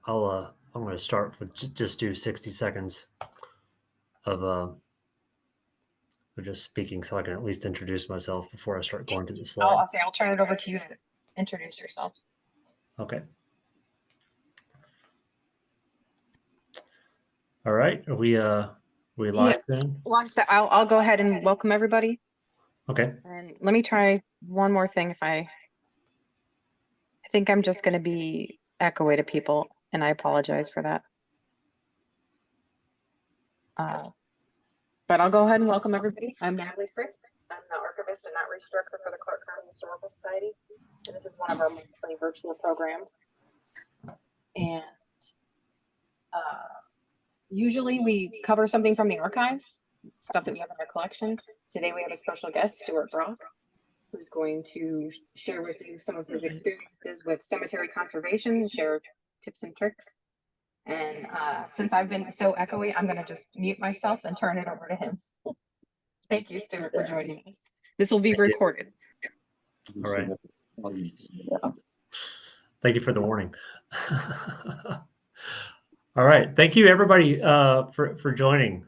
I'm going to start with just do 60 seconds of just speaking, so I can at least introduce myself before I start going to the slides. I'll turn it over to you to introduce yourself. Okay. All right. Are we live then? So I'll go ahead and welcome everybody. Okay. And let me try one more thing. I think I'm just going to be echoey to people, and I apologize for that. But I'll go ahead and welcome everybody. I'm Natalie Fritz. I'm the archivist and outreach director for the Clark County Historical Society. And this is one of our monthly virtual programs. And usually we cover something from the archives, stuff that we have in our collection. Today we have a special guest, Stuart Brock, who's going to share with you some of his experiences with cemetery conservation, share tips and tricks. And since I've been so echoey, I'm going to just mute myself and turn it over to him. Thank you, Stuart, for joining us. This will be recorded. All right. Thank you for the warning. All right. Thank you, everybody, for joining.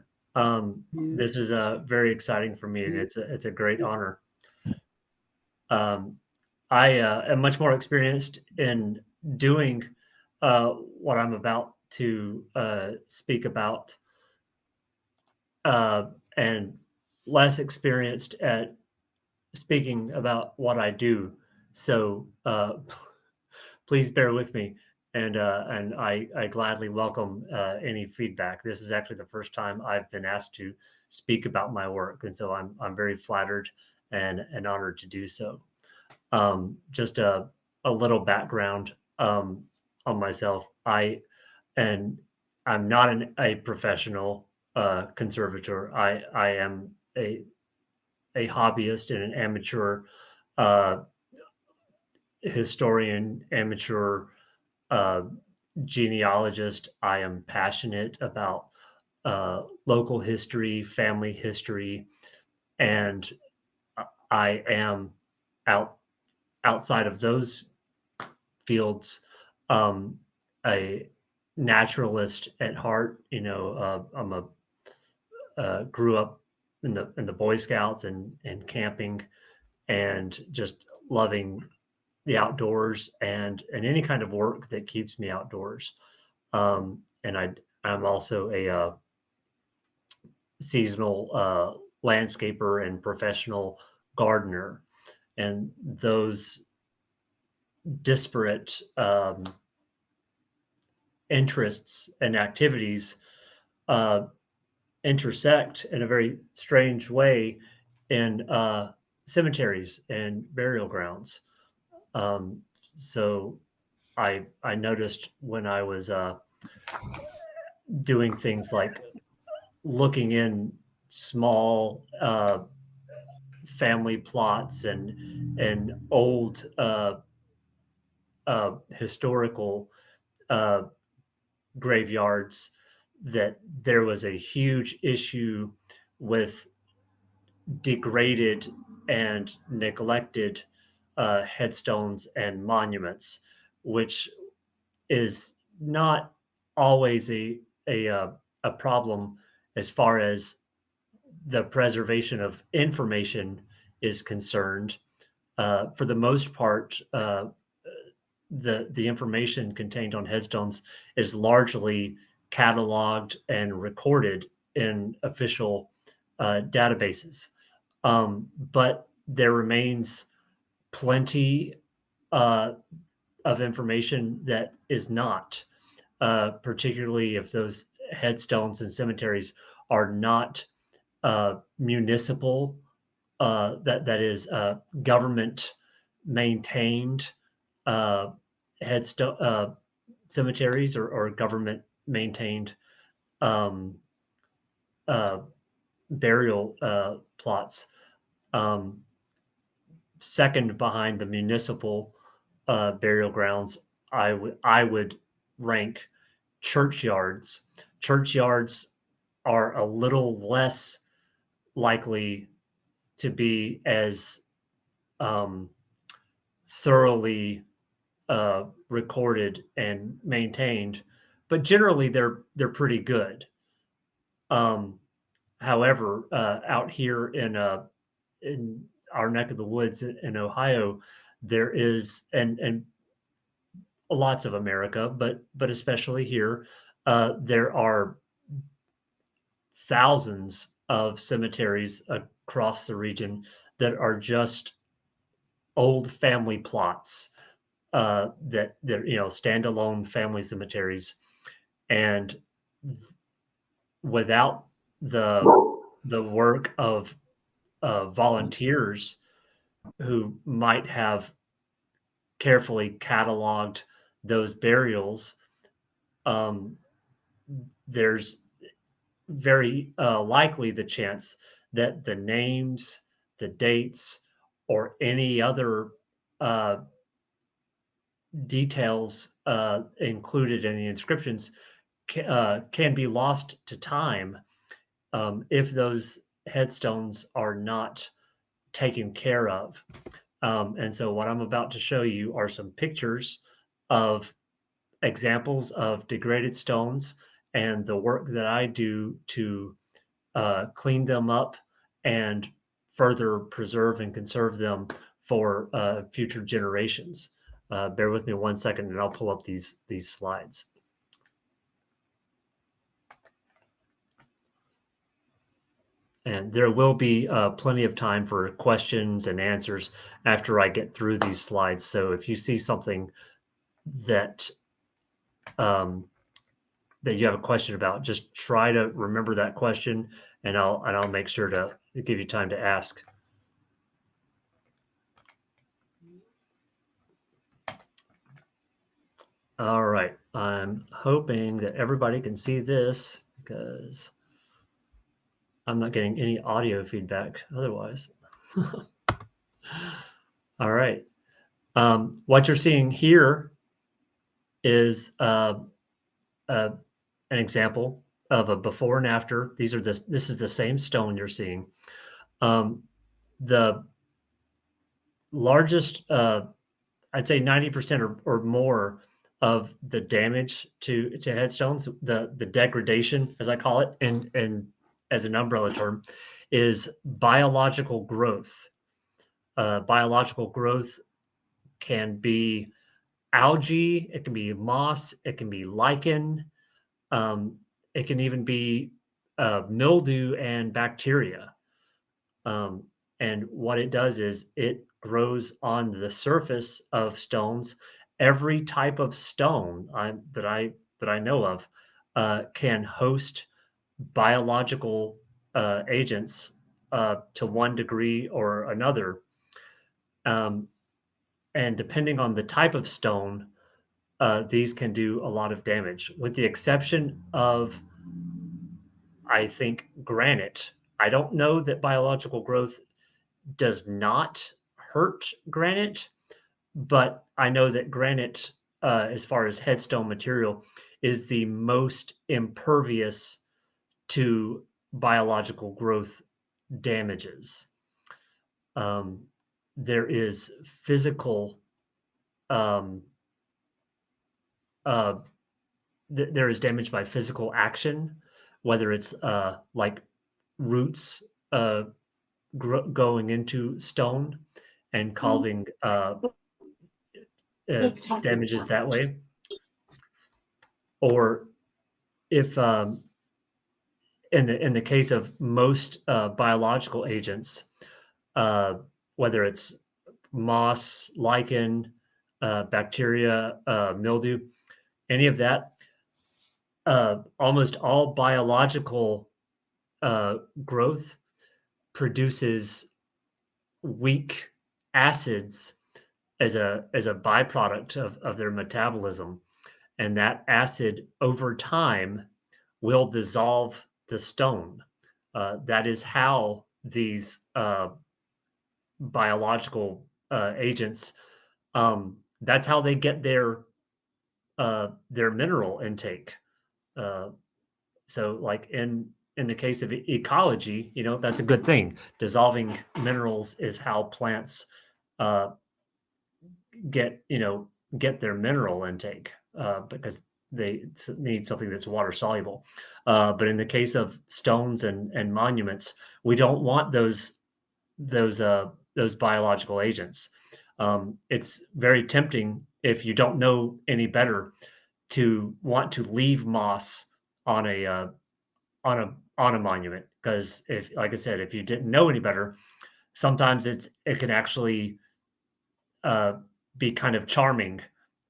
This is very exciting for me, and it's a great honor. I am much more experienced in doing what I'm about to speak about, and less experienced at speaking about what I do. So please bear with me, and I gladly welcome any feedback. This is actually the first time I've been asked to speak about my work, and so I'm very flattered and honored to do so. Just a little background on myself. I'm not a professional conservator. I am a hobbyist and an amateur historian, amateur genealogist. I am passionate about local history, family history, and I am outside of those fields, a naturalist at heart. I'm grew up in the Boy Scouts and camping, and just loving the outdoors and any kind of work that keeps me outdoors. And I'm also a seasonal landscaper and professional gardener, and those disparate interests and activities intersect in a very strange way in cemeteries and burial grounds. So I noticed when I was doing things like looking in small family plots and old historical graveyards, that there was a huge issue with degraded and neglected headstones and monuments, which is not always a problem as far as the preservation of information is concerned. For the most part, the information contained on headstones is largely cataloged and recorded in official databases. But there remains plenty of information that is not, particularly if those headstones and cemeteries are not municipal, that is government maintained headstone cemeteries or government maintained burial plots. Second behind the municipal burial grounds, I would rank churchyards. Churchyards are a little less likely to be as thoroughly recorded and maintained but generally they're pretty good. However, out here in our neck of the woods in Ohio, there is and lots of America, but especially here, there are thousands of cemeteries across the region that are just old family plots, that they're standalone family cemeteries, and without the work of volunteers who might have carefully cataloged those burials, um, there's very likely the chance that the names, the dates, or any other uh, details included in the inscriptions can be lost to time if those headstones are not taken care of. And so, what I'm about to show you are some pictures of examples of degraded stones and the work that I do to clean them up and further preserve and conserve them for future generations. Bear with me 1 second, and I'll pull up these slides. And there will be plenty of time for questions and answers after I get through these slides. So if you see something that that you have a question about, just try to remember that question, and I'll make sure to give you time to ask. All right, I'm hoping that everybody can see this because I'm not getting any audio feedback otherwise. All right. What you're seeing here is an example of a before and after. This is the same stone you're seeing. The largest, I'd say 90% or more of the damage to headstones, the degradation, as I call it, and as an umbrella term, is biological growth. Biological growth can be algae, it can be moss, it can be lichen, it can even be mildew and bacteria. And what it does is it grows on the surface of stones. Every type of stone that I know of can host biological agents to one degree or another. And depending on the type of stone, these can do a lot of damage, with the exception of, I think, granite. I don't know that biological growth does not hurt granite, but I know that granite, as far as headstone material, is the most impervious to biological growth damages. There is physical, um, there is damage by physical action, whether it's like roots going into stone and causing damages that way, or if in the case of most biological agents, whether it's moss, lichen, bacteria, mildew, any of that, almost all biological growth produces weak acids as a byproduct of their metabolism, and that acid over time will dissolve the stone. That is how these biological agents. That's how they get their mineral intake. So, like in the case of ecology, that's a good thing. Dissolving minerals is how plants get get their mineral intake, because they need something that's water soluble. But in the case of stones and monuments, we don't want those biological agents. It's very tempting if you don't know any better to want to leave moss on a monument, because if, like I said, if you didn't know any better, sometimes it can actually uh, be kind of charming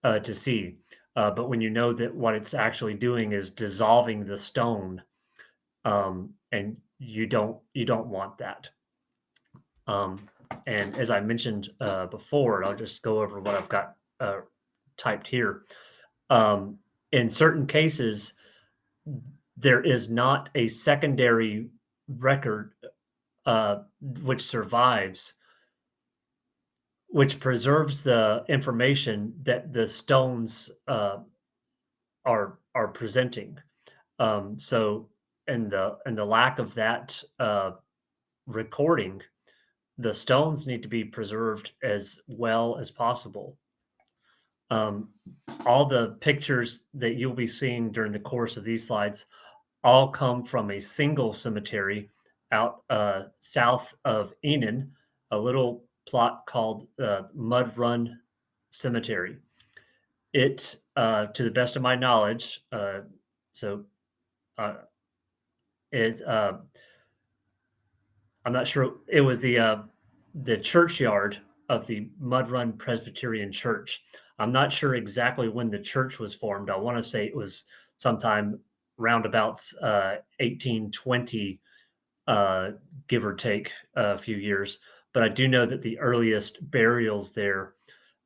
to see. But when you know that what it's actually doing is dissolving the stone, and you don't want that. Um, and as I mentioned before, I'll just go over what I've got typed here. Um, in certain cases, there is not a secondary record uh, which survives, which preserves the information that the stones are presenting. So, and the lack of that recording, the stones need to be preserved as well as possible. Um, all the pictures that you'll be seeing during the course of these slides all come from a single cemetery out south of Enon, a little plot called Mud Run Cemetery. It, to the best of my knowledge, so uh, is I'm not sure. It was the churchyard of the Mud Run Presbyterian Church. I'm not sure exactly when the church was formed. I want to say it was sometime roundabouts 1820, uh, give or take a few years. But I do know that the earliest burials there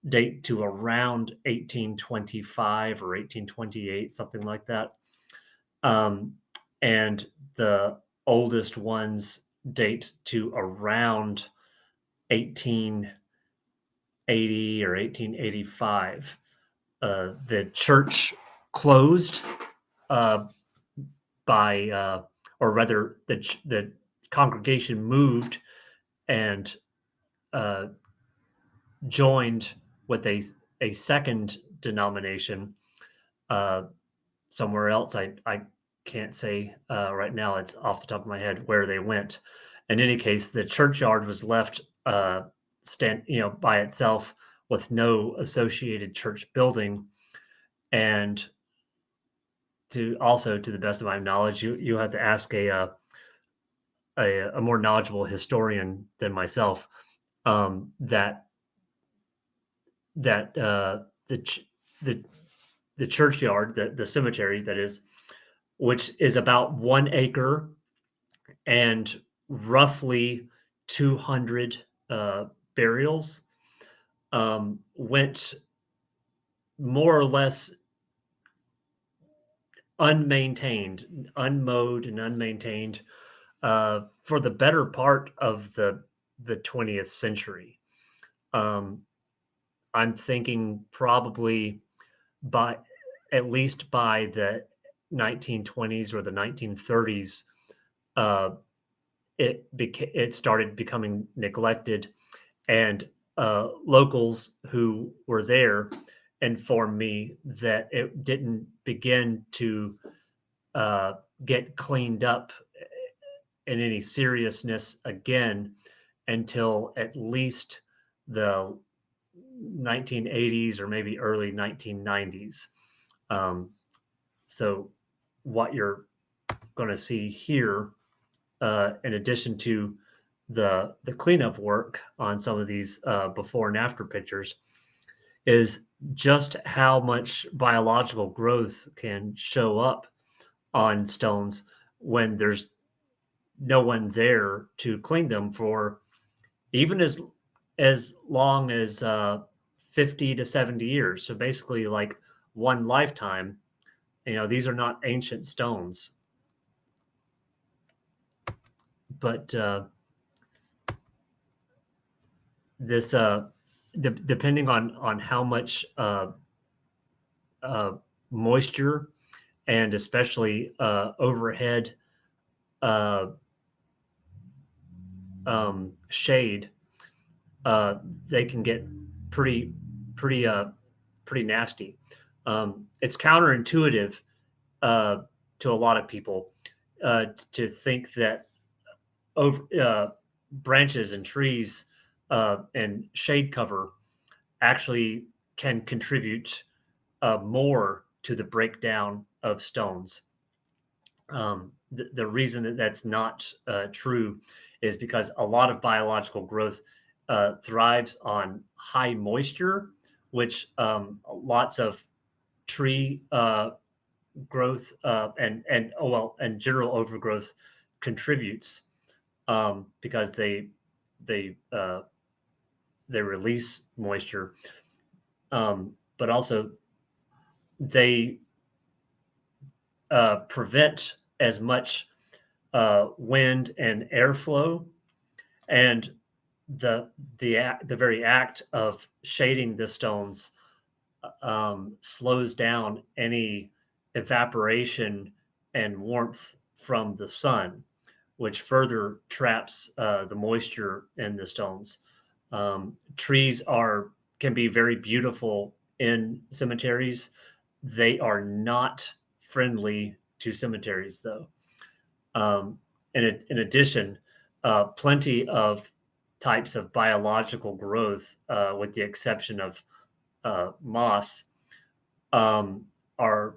date to around 1825 or 1828, something like that. Um, and the oldest ones date to around 1880 or 1885. The church closed uh, or rather, the congregation moved and uh, joined with a second denomination uh, somewhere else. I can't say right now. It's off the top of my head where they went. In any case, the churchyard was left by itself with no associated church building. And to the best of my knowledge, you have to ask a more knowledgeable historian than myself, that that the the the churchyard, the cemetery that is, which is about 1 acre and roughly 200 burials, went more or less unmaintained, unmowed, and unmaintained for the better part of the 20th century. Um, I'm thinking probably by at least by the 1920s or the 1930s, uh, it started becoming neglected, and locals who were there informed me that it didn't begin to uh, get cleaned up in any seriousness again until at least the 1980s or maybe early 1990s. Um, so, what you're going to see here, in addition to the cleanup work on some of these before and after pictures, is just how much biological growth can show up on stones when there's no one there to clean them for even as long as 50 to 70 years. So basically, like one lifetime. These are not ancient stones, but this depending on how much uh, moisture and especially overhead uh, shade, uh, they can get pretty pretty uh, pretty nasty. It's counterintuitive uh, to a lot of people to think that over branches and trees and shade cover actually can contribute more to the breakdown of stones. The reason that that's not true is because a lot of biological growth thrives on high moisture, which lots of tree growth and oh well and general overgrowth contributes because they they release moisture, but also they prevent as much wind and airflow, and the very act of shading the stones slows down any evaporation and warmth from the sun, which further traps the moisture in the stones. Trees are can be very beautiful in cemeteries. They are not friendly to cemeteries, though. In addition, plenty of types of biological growth, with the exception of moss, are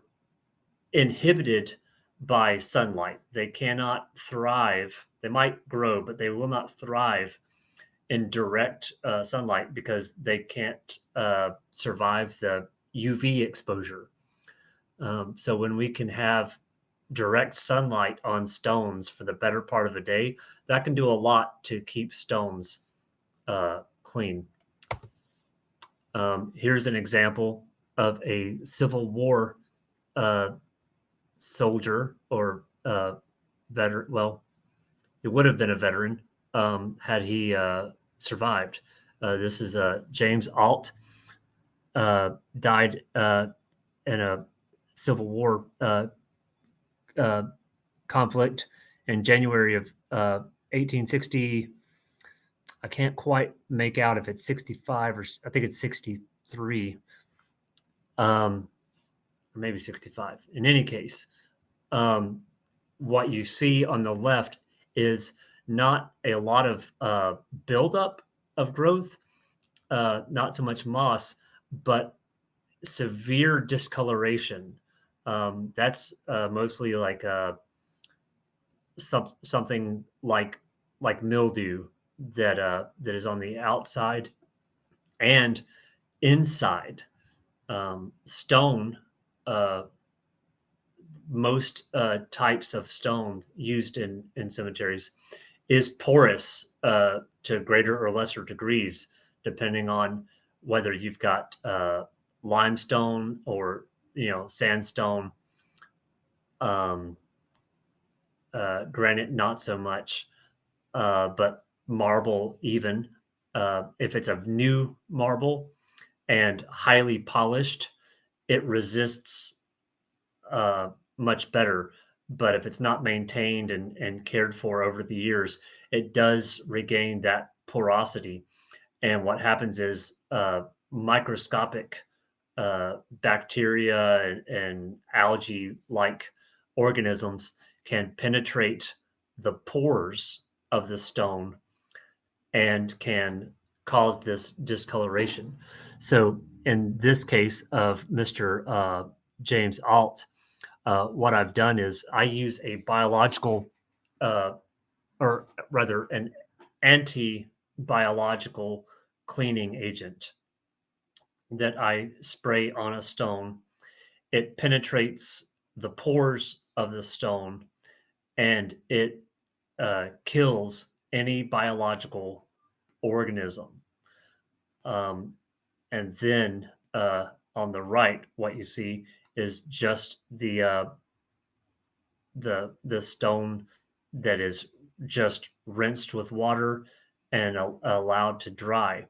inhibited by sunlight. They cannot thrive. They might grow, but they will not thrive in direct sunlight because they can't survive the UV exposure. So when we can have direct sunlight on stones for the better part of a day, that can do a lot to keep stones clean. Here's an example of a Civil War uh, soldier or veteran. Well, it would have been a veteran had he survived. This is James Alt, died in a Civil War uh, conflict in January of 1860. I can't quite make out if it's 65 or I think it's 63, or maybe 65. In any case, um, what you see on the left is not a lot of buildup of growth, not so much moss, but severe discoloration. That's mostly like something like mildew that is on the outside and inside. Stone, uh, most types of stone used in cemeteries is porous to greater or lesser degrees, depending on whether you've got limestone or sandstone, um, granite not so much, but marble even. If it's a new marble and highly polished, it resists uh, much better. But if it's not maintained and cared for over the years, it does regain that porosity. And what happens is microscopic bacteria and algae like organisms can penetrate the pores of the stone and can cause this discoloration. So, in this case of Mr. James Alt, what I've done is I use a biological, uh, or rather, an anti biological cleaning agent that I spray on a stone. It penetrates the pores of the stone and it kills any biological organism. Um, and then on the right, what you see is just the stone that is just rinsed with water and allowed to dry.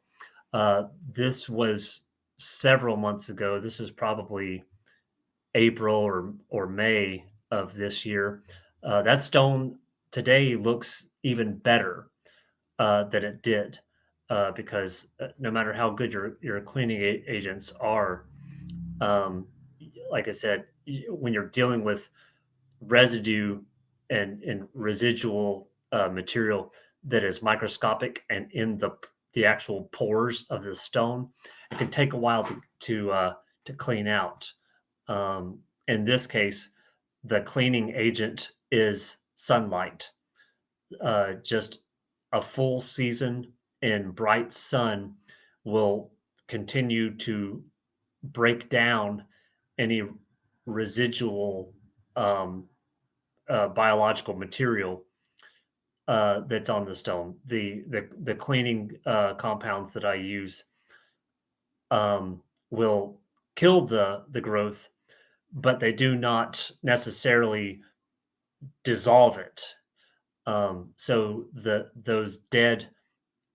This was several months ago. This was probably April or May of this year. That stone today looks even better than it did because no matter how good your cleaning agents are, um, like I said, when you're dealing with residue and residual material that is microscopic and in the actual pores of the stone, it can take a while to clean out. In this case, the cleaning agent is sunlight. Just a full season in bright sun will continue to break down any residual um, biological material that's on the stone. The cleaning compounds that I use will kill the growth, but they do not necessarily dissolve it. So those dead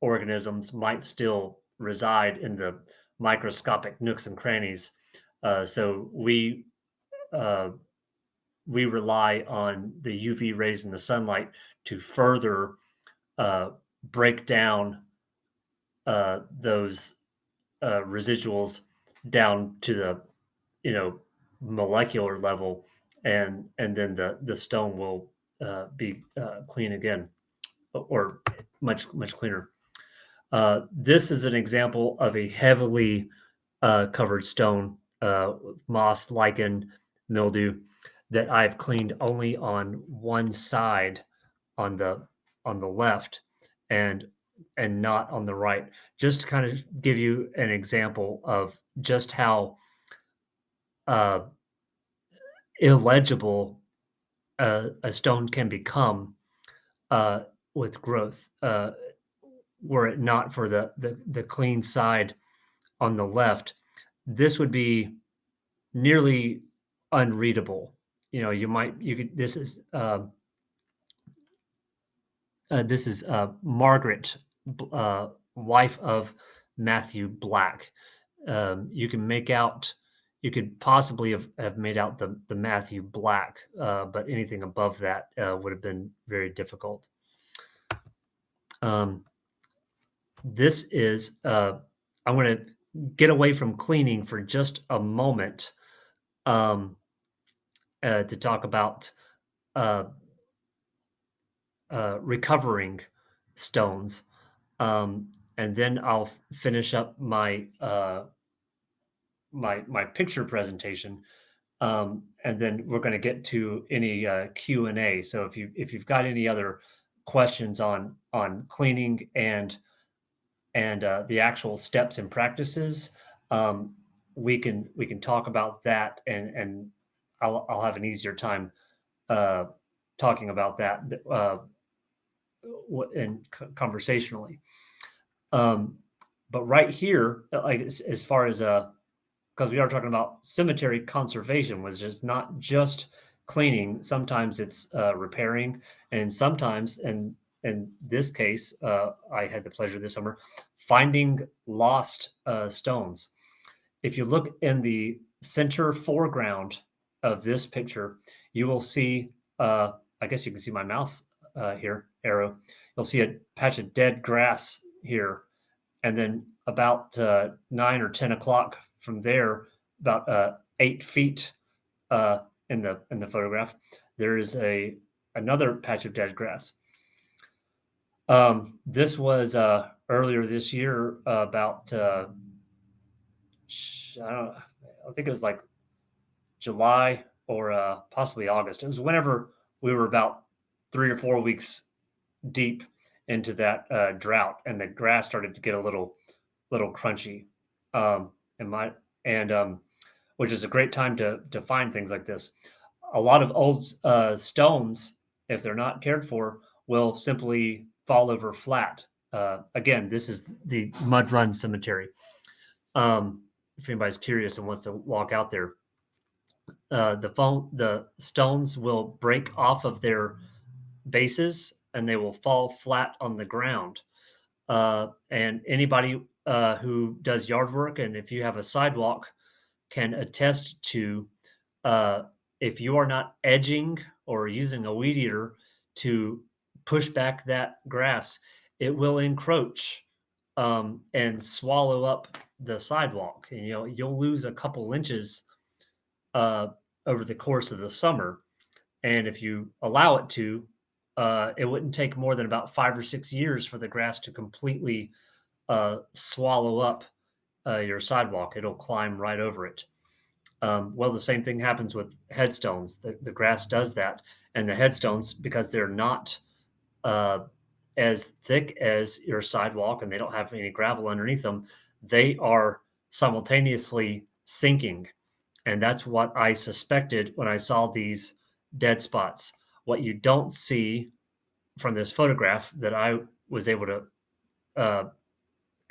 organisms might still reside in the microscopic nooks and crannies. So uh, we rely on the UV rays and the sunlight to further uh, break down those residuals down to the molecular level, and then the stone will be clean again, or much cleaner. This is an example of a heavily covered stone with moss, lichen, mildew that I've cleaned only on one side, on the left, and not on the right, just to kind of give you an example of just how uh, illegible a stone can become uh, with growth. Were it not for the clean side on the left, this would be nearly unreadable. You could. This is Margaret, wife of Matthew Black. You can make out. You could possibly have made out the Matthew Black, but anything above that would have been very difficult. Um, this is. I'm going to get away from cleaning for just a moment um, to talk about uh, recovering stones, and then I'll finish up my picture presentation, and then we're going to get to any Q&A. So if you've got any other questions on cleaning and the actual steps and practices, um, we can talk about that, and I'll have an easier time uh, talking about that and conversationally. Um, but right here, like as far as because we are talking about cemetery conservation, which is not just cleaning. Sometimes it's repairing, and sometimes, and in this case, I had the pleasure this summer finding lost stones. If you look in the center foreground of this picture, you will see. I guess you can see my mouse here arrow. You'll see a patch of dead grass here, and then about 9 or 10 o'clock from there, about 8 feet in the photograph, there is another patch of dead grass. This was earlier this year, about I don't know, I think it was like July or possibly August. It was whenever we were about 3 or 4 weeks deep into that drought, and the grass started to get a little crunchy. And my and Which is a great time to find things like this. A lot of old stones, if they're not cared for, will simply fall over flat. Again, this is the Mud Run Cemetery. If anybody's curious and wants to walk out there, the stones will break off of their bases and they will fall flat on the ground. And anybody who does yard work, and if you have a sidewalk, can attest to uh, if you are not edging or using a weed eater to push back that grass, it will encroach and swallow up the sidewalk. And you'll lose a couple inches uh, over the course of the summer. And if you allow it to, it wouldn't take more than about 5 or 6 years for the grass to completely swallow up your sidewalk. It'll climb right over it. Well, the same thing happens with headstones. The grass does that. And the headstones, because they're not uh, as thick as your sidewalk and they don't have any gravel underneath them, they are simultaneously sinking. And that's what I suspected when I saw these dead spots. What you don't see from this photograph that I was uh,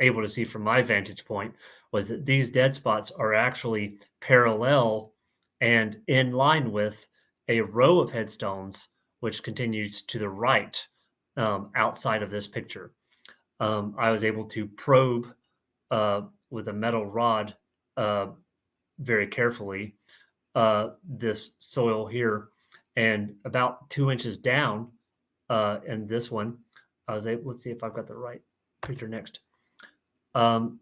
able to see from my vantage point was that these dead spots are actually parallel and in line with a row of headstones, which continues to the right outside of this picture. I was able to probe with a metal rod uh, very carefully this soil here, and about 2 inches down in this one, I was able. Let's see if I've got the right picture next. Um,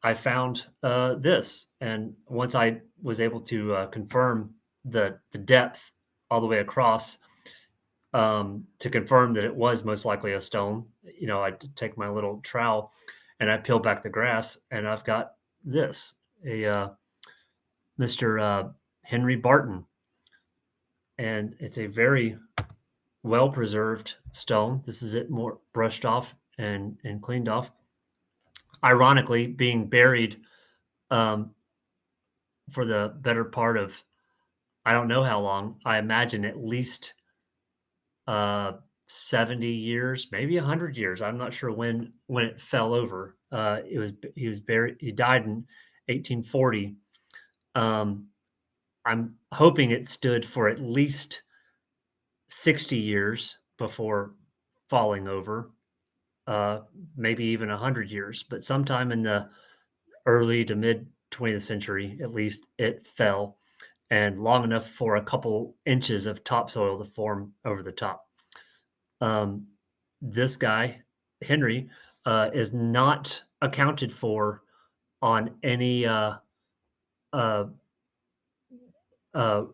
I found this, and once I was able to confirm the depth all the way across, to confirm that it was most likely a stone, I take my little trowel and I peel back the grass, and I've got this a Mr. Henry Barton, and it's a very well preserved stone. This is it, more brushed off and cleaned off. Ironically, being buried um, for the better part of, I don't know how long. I imagine at least uh, 70 years, maybe 100 years. I'm not sure when it fell over. He was buried. He died in 1840. Um, I'm hoping it stood for at least 60 years before falling over, uh, maybe even 100 years, but sometime in the early to mid 20th century, at least, it fell, and long enough for a couple inches of topsoil to form over the top. Um, this guy, Henry, is not accounted for on any uh,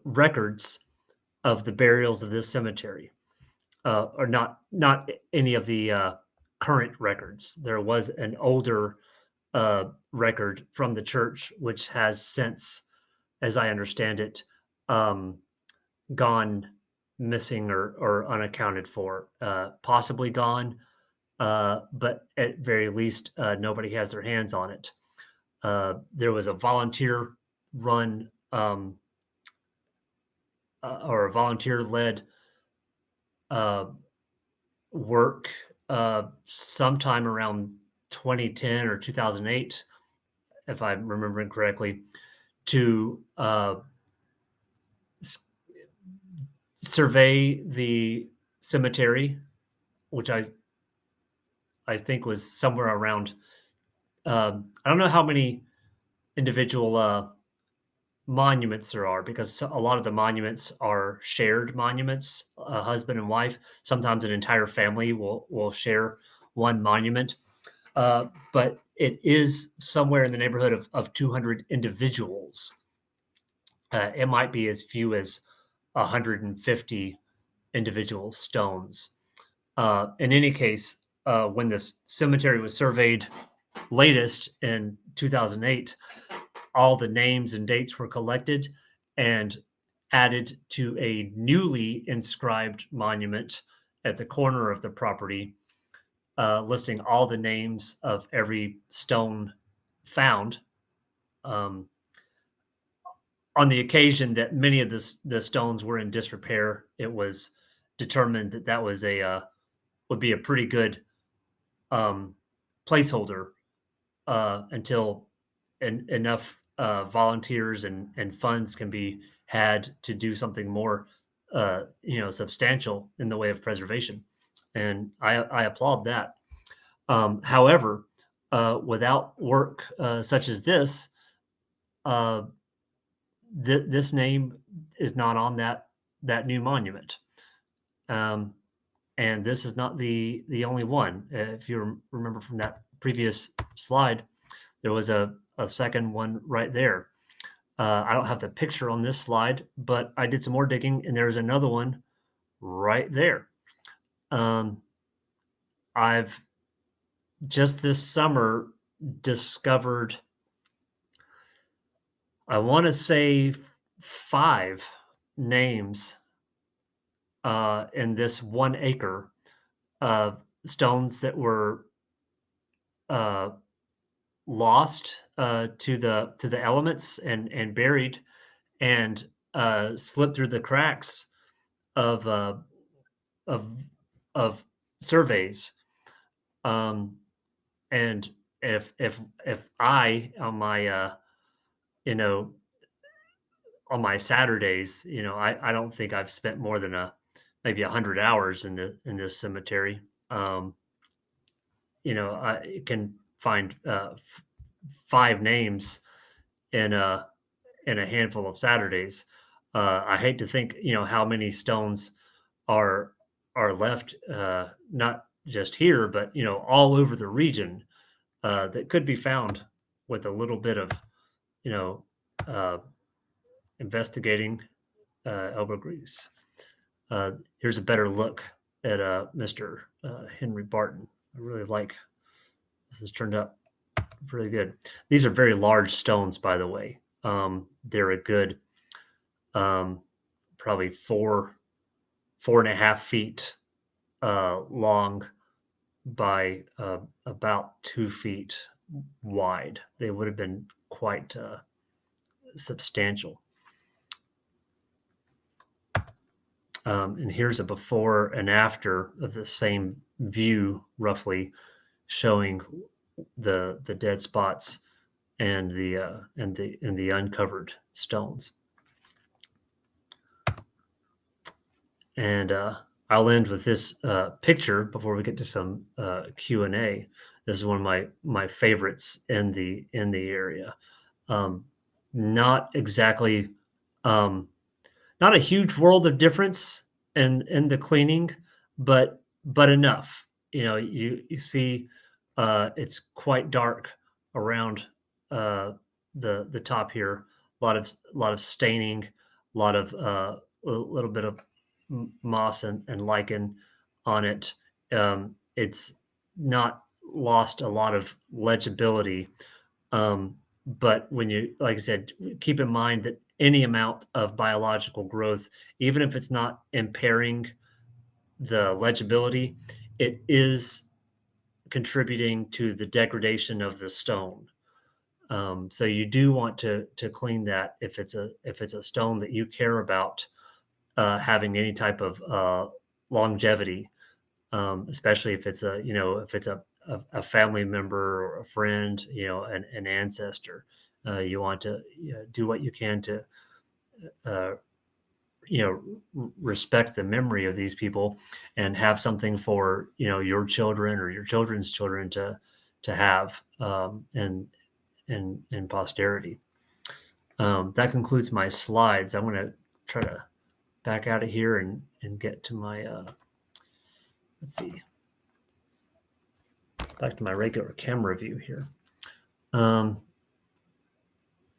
records of the burials of this cemetery. Or not any of the current records. There was an older record from the church, which has since, as I understand it, um, gone missing or unaccounted for, possibly gone, but at very least, nobody has their hands on it. There was a volunteer run or a volunteer led uh, work sometime around 2010 or 2008, if I'm remembering correctly, to survey the cemetery, which I think was somewhere around. I don't know how many individual monuments there are, because a lot of the monuments are shared monuments, husband and wife. Sometimes an entire family will share one monument, but it is somewhere in the neighborhood of 200 individuals. It might be as few as 150 individual stones. In any case, when this cemetery was surveyed latest in 2008, all the names and dates were collected and added to a newly inscribed monument at the corner of the property, listing all the names of every stone found. Um, on the occasion that many of the stones were in disrepair, it was determined that that was a would be a pretty good um, placeholder until enough volunteers and funds can be had to do something more, substantial in the way of preservation. And I applaud that. However, without work such as this, uh, this name is not on that new monument. Um, and this is not the only one. If you remember from that previous slide, there was a second one right there. I don't have the picture on this slide, but I did some more digging, and there's another one right there. Um, I've just this summer discovered, I want to say, 5 names in this 1 acre of stones that were uh, lost to the elements and buried and slipped through the cracks of of of surveys. Um, and if I you know on my Saturdays, I don't think I've spent more than maybe 100 hours in this cemetery. I can find 5 names in a handful of Saturdays. I hate to think, how many stones are left, not just here, but all over the region that could be found with a little bit of, you know, uh, investigating elbow grease. Here's a better look at Mr. Henry Barton. I really like this. Has turned out really good. These are very large stones, by the way. They're a good, um, probably 4.5 feet long by about 2 feet wide. They would have been quite substantial. And here's a before and after of the same view, roughly showing the dead spots and the uncovered stones. And I'll end with this picture before we get to some Q&A. This is one of my favorites in the area. Not exactly, not a huge world of difference in the cleaning, but enough. You see, it's quite dark around the top here. A lot of staining, a lot of little bit of moss and lichen on it. It's not lost a lot of legibility. But when you, like I said, keep in mind that any amount of biological growth, even if it's not impairing the legibility, it is contributing to the degradation of the stone. So you do want to clean that if it's a stone that you care about having any type of longevity, especially if it's a family member or a friend, an ancestor. You want to do what you can to uh, respect the memory of these people and have something for your children or your children's children to have in posterity. That concludes my slides. I'm going to try to back out of here and get to my let's see, back to my regular camera view here.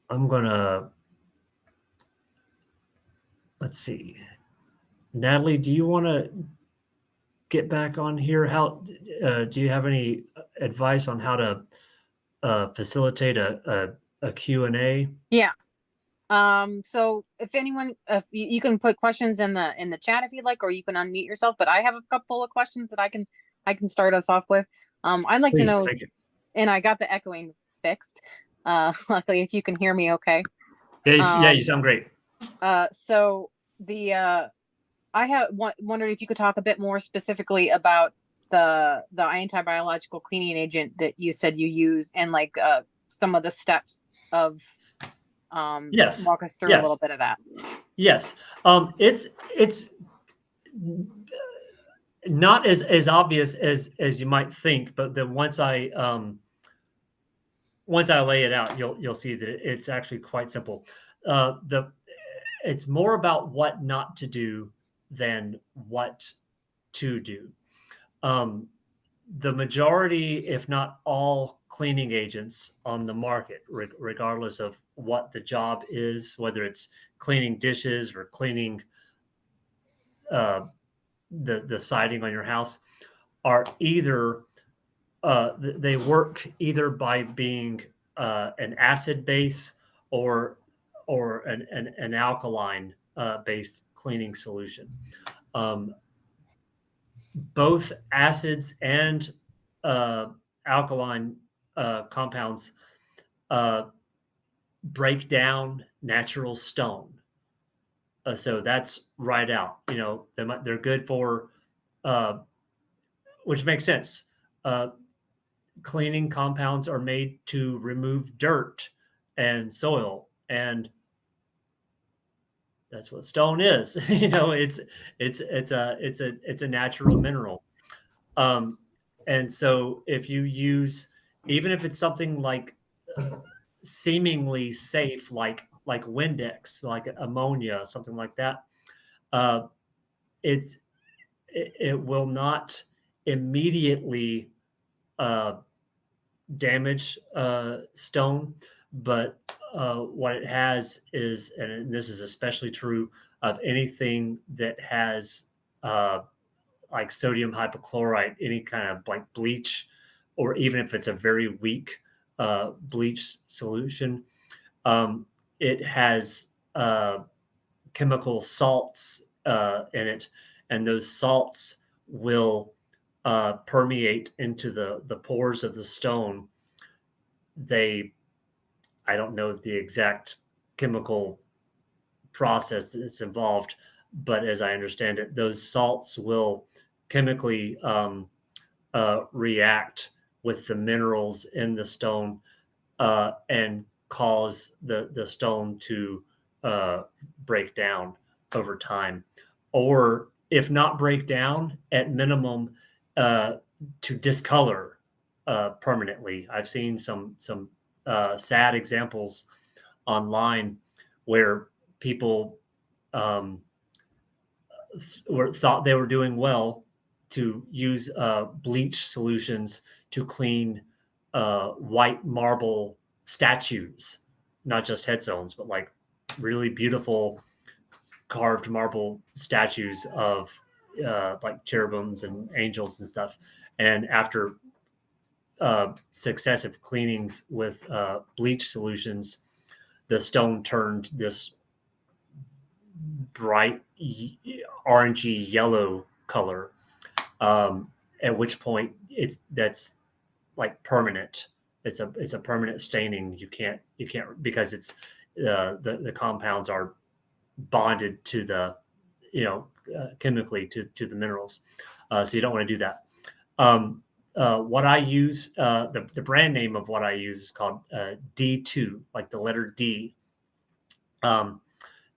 I'm gonna, let's see, Natalie, do you want to get back on here? How do you have any advice on how to facilitate a Q&A? Yeah. So if anyone, if you can put questions in the chat if you'd like, or you can unmute yourself. But I have a couple of questions that I can start us off with. I'd like to Please, know, thank you. and I got the echoing fixed. Luckily, if you can hear me, okay. Yeah, you sound great. So I have wondered if you could talk a bit more specifically about the anti-biological cleaning agent that you said you use, and like some of the steps of Yes. walk us through a Yes. little bit of that. Yes. It's not as obvious as you might think, but then once I lay it out, you'll see that it's actually quite simple. It's more about what not to do than what to do. Um, the majority, if not all, cleaning agents on the market, regardless of what the job is, whether it's cleaning dishes or cleaning uh, the siding on your house, are either they work either by being an acid base or an alkaline based cleaning solution. Um, both acids and uh, alkaline compounds uh, break down natural stone. So that's right out. They're good for, uh, which makes sense. Uh, Cleaning compounds are made to remove dirt and soil, and that's what stone is. It's a natural mineral. Um, and so if you use, even if it's something like seemingly safe, like Windex, like ammonia, something like that, uh, it's it will not immediately uh, damage stone, but what it has is, and this is especially true of anything that has uh, like sodium hypochlorite, any kind of like bleach, or even if it's a very weak bleach solution, um, it has chemical salts in it, and those salts will permeate into the pores of the stone. They, I don't know the exact chemical process that's involved, but as I understand it, those salts will chemically react with the minerals in the stone and cause the stone to uh, break down over time, or if not break down, at minimum uh, to discolor permanently. I've seen some sad examples online where people um, thought they were doing well to use bleach solutions to clean white marble statues, not just headstones, but like really beautiful carved marble statues of like cherubims and angels and stuff. And after successive cleanings with bleach solutions, the stone turned this bright orangey yellow color. At which point that's like permanent. It's a permanent staining. You can't because it's the compounds are bonded to the chemically to the minerals. So you don't want to do that. What I use, the brand name of what I use is called D2, like the letter D. Um,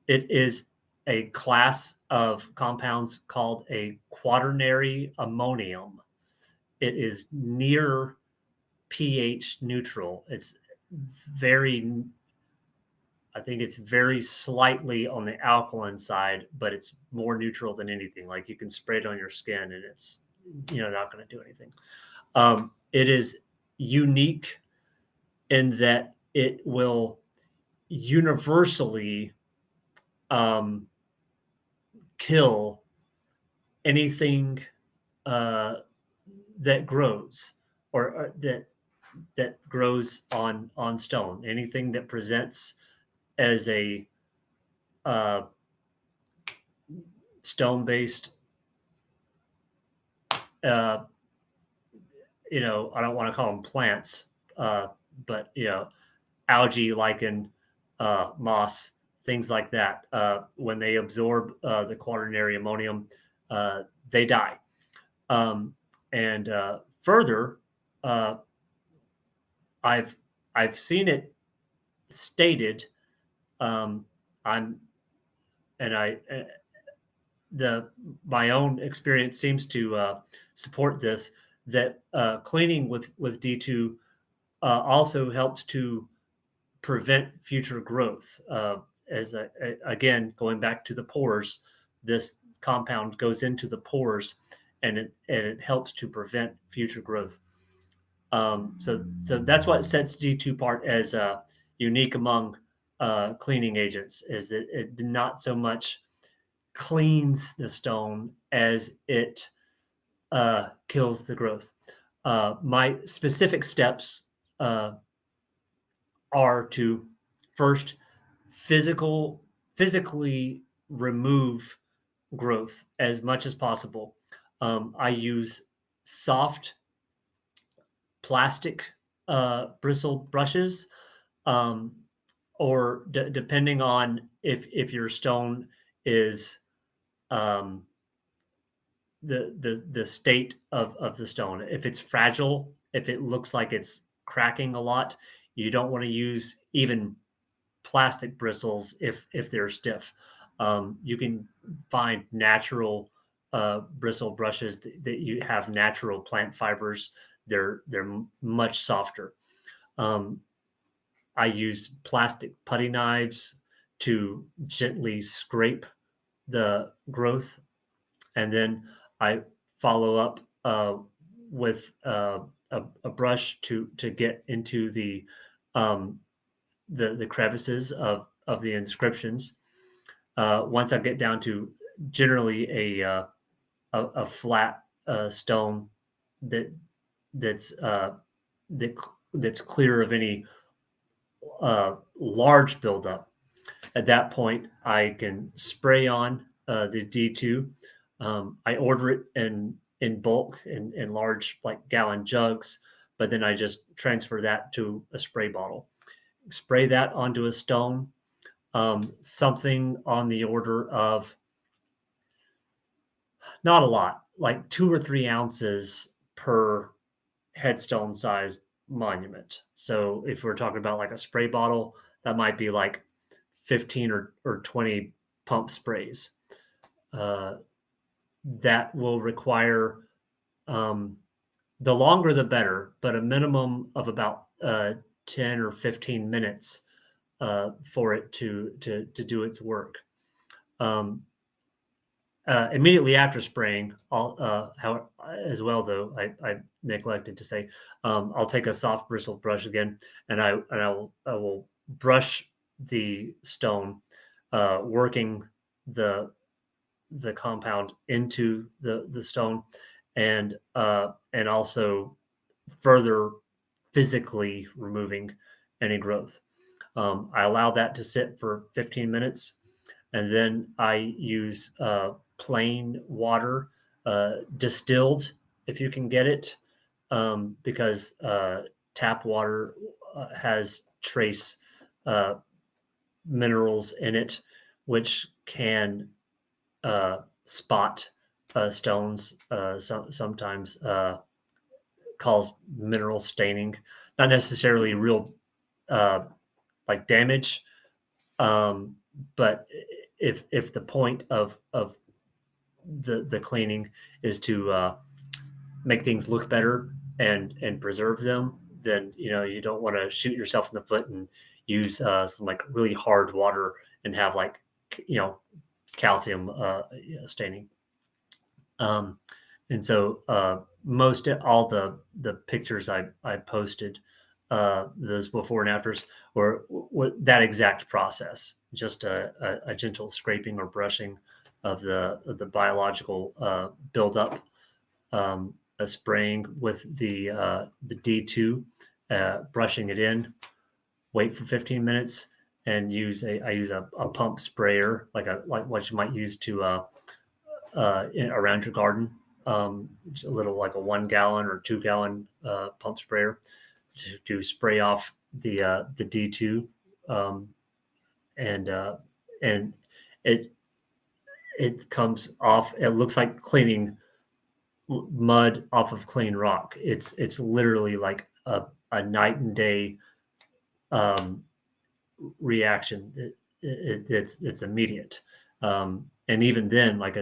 it is a class of compounds called a quaternary ammonium. It is near pH neutral. Very, I think it's very slightly on the alkaline side, but it's more neutral than anything. Like you can spray it on your skin and it's not going to do anything. It is unique in that it will universally um, kill anything uh, that grows or that grows on stone. Anything that presents as a uh, stone based, uh, I don't want to call them plants, but algae, lichen, moss, things like that. When they absorb the quaternary ammonium, they die. Um, and further, uh, I've I've seen it stated. Um, I'm and I the my own experience seems to support this, that cleaning with D2 also helps to prevent future growth. Again, going back to the pores, this compound goes into the pores and it helps to prevent future growth. So that's what sets D2 apart as unique among cleaning agents, is that it not so much cleans the stone as it kills the growth. My specific steps uh, are to first physically remove growth as much as possible. I use soft plastic bristled brushes, um, or depending on if your stone is um, the state of the stone. If it's fragile, if it looks like it's cracking a lot, you don't want to use even plastic bristles if they're stiff. You can find natural bristle brushes that you have natural plant fibers. They're much softer. Um, I use plastic putty knives to gently scrape the growth, and then I follow up with a brush to get into um, the crevices of the inscriptions. Once I get down to generally a flat stone that that's that that's clear of any large buildup, at that point, I can spray on the D2. I order it in bulk in large like gallon jugs, but then I just transfer that to a spray bottle. Spray that onto a stone, something on the order of not a lot, like 2 or 3 ounces per headstone sized monument. So if we're talking about like a spray bottle, that might be like 15 or 20 pump sprays. Uh, that will require um, the longer the better, but a minimum of about 10 or 15 minutes for it to do its work. Um, Immediately after spraying, how as well though I neglected to say, I'll take a soft bristled brush again, and I will brush the stone, working the the compound into the stone, and also further physically removing any growth. I allow that to sit for 15 minutes, and then I use plain water, distilled if you can get it, because tap water has trace uh, minerals in it, which can spot stones, sometimes cause mineral staining, not necessarily real uh, like damage, um, but if the point of the cleaning is to make things look better and preserve them, then you don't want to shoot yourself in the foot and use some like really hard water and have like you know calcium staining. Um, and so most all the pictures I posted, those before and afters, were that exact process, just a gentle scraping or brushing of the biological buildup, spraying with the D2, brushing it in, wait for 15 minutes, and I use a pump sprayer like what you might use to around your garden, a little like a 1 gallon or 2 gallon pump sprayer to spray off the D2, um, and and it it comes off. It looks like cleaning mud off of clean rock. It's literally like a night and day um, reaction. It's immediate. And even then, like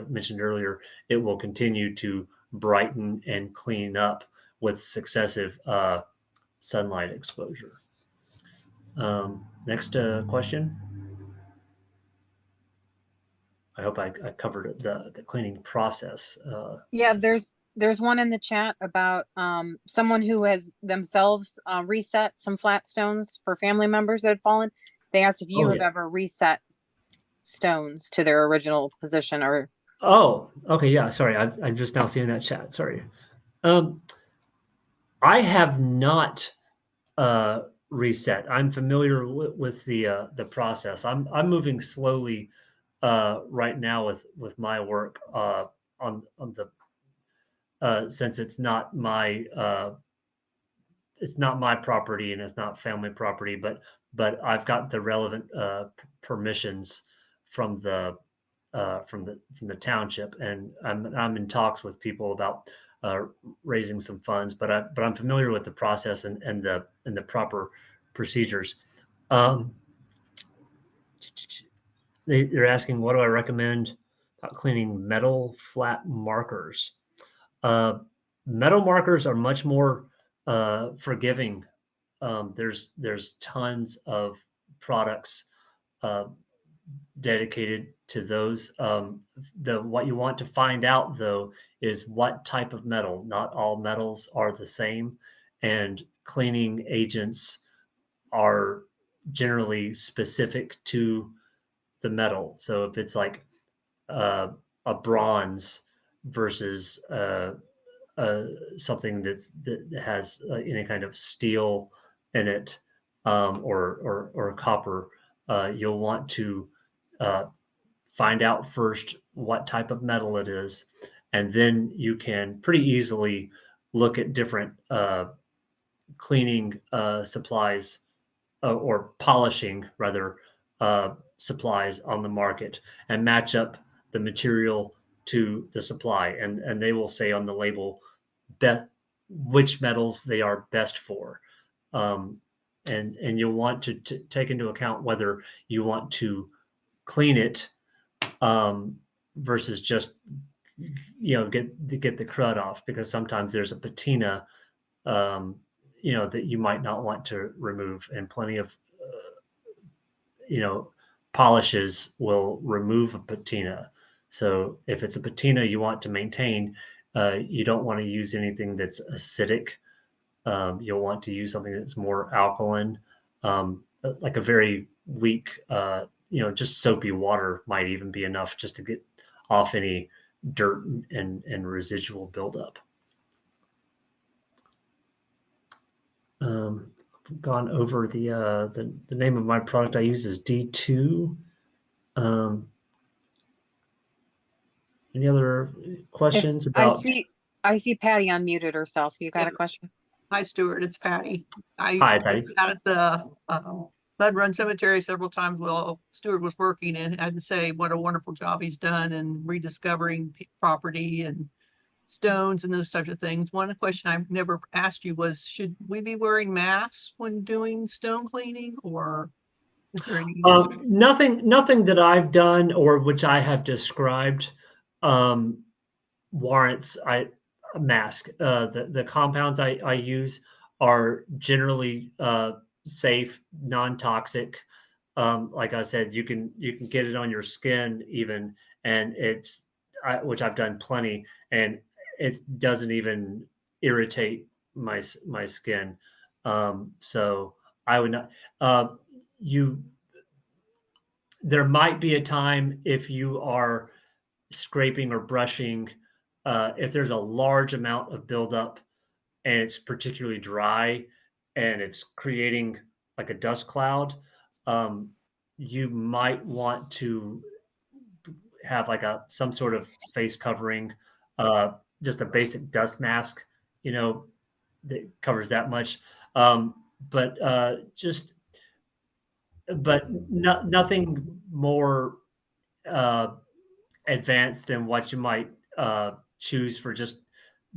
mentioned earlier, it will continue to brighten and clean up with successive sunlight exposure. Next question. I hope I covered the cleaning process. Yeah, there's one in the chat about someone who has themselves reset some flat stones for family members that had fallen. They asked if you Oh have yeah. ever reset stones to their original position or Oh, okay. Yeah. Sorry. I'm just now seeing that chat. Sorry. Um, I have not reset. I'm familiar with the process. I'm moving slowly right now with my work on the since it's not my property and it's not family property, but I've got the relevant permissions from the township, and I'm in talks with people about uh, raising some funds. But I'm familiar with the process and the proper procedures. Um, they're asking, what do I recommend about cleaning metal flat markers? Uh, Metal markers are much more forgiving. There's tons of products uh, dedicated to those. The what you want to find out though is what type of metal. Not all metals are the same, and cleaning agents are generally specific to the metal. So if it's like uh, a bronze versus uh, something that has any kind of steel in it, or copper, you'll want to uh, find out first what type of metal it is, and then you can pretty easily look at different cleaning supplies, or polishing rather, supplies on the market, and match up the material to the supply, and they will say on the label be- which metals they are best for. Um, and you'll want to take into account whether you want to clean it, um, versus just get the crud off, because sometimes there's a patina, um, that you might not want to remove, and plenty of you know polishes will remove a patina. So if it's a patina you want to maintain, you don't want to use anything that's acidic. You'll want to use something that's more alkaline, like a very weak, just soapy water might even be enough just to get off any dirt and residual buildup. Gone over the name of my product I use is D2. Um, any other if questions I about? see I see Patty unmuted herself. You Yeah. got a question? Hi, Stuart. It's Patty. I Hi, was Patty. out at the Mud Run Cemetery several times while Stuart was working, and had to say what a wonderful job he's done in rediscovering property and stones and those types of things. One question I've never asked you was, should we be wearing masks when doing stone cleaning, or is there any? Nothing that I've done or which I have described um, warrants a mask. The compounds I use are generally safe, non-toxic. Like I said, you can get it on your skin even, and which I've done plenty, and it doesn't even irritate my skin. So I would not. You There might be a time if you are scraping or brushing, if there's a large amount of buildup and it's particularly dry and it's creating like a dust cloud, um, you might want to have like some sort of face covering, just a basic dust mask, you know, that covers that much. Um, but just but nothing more uh, advanced than what you might choose for just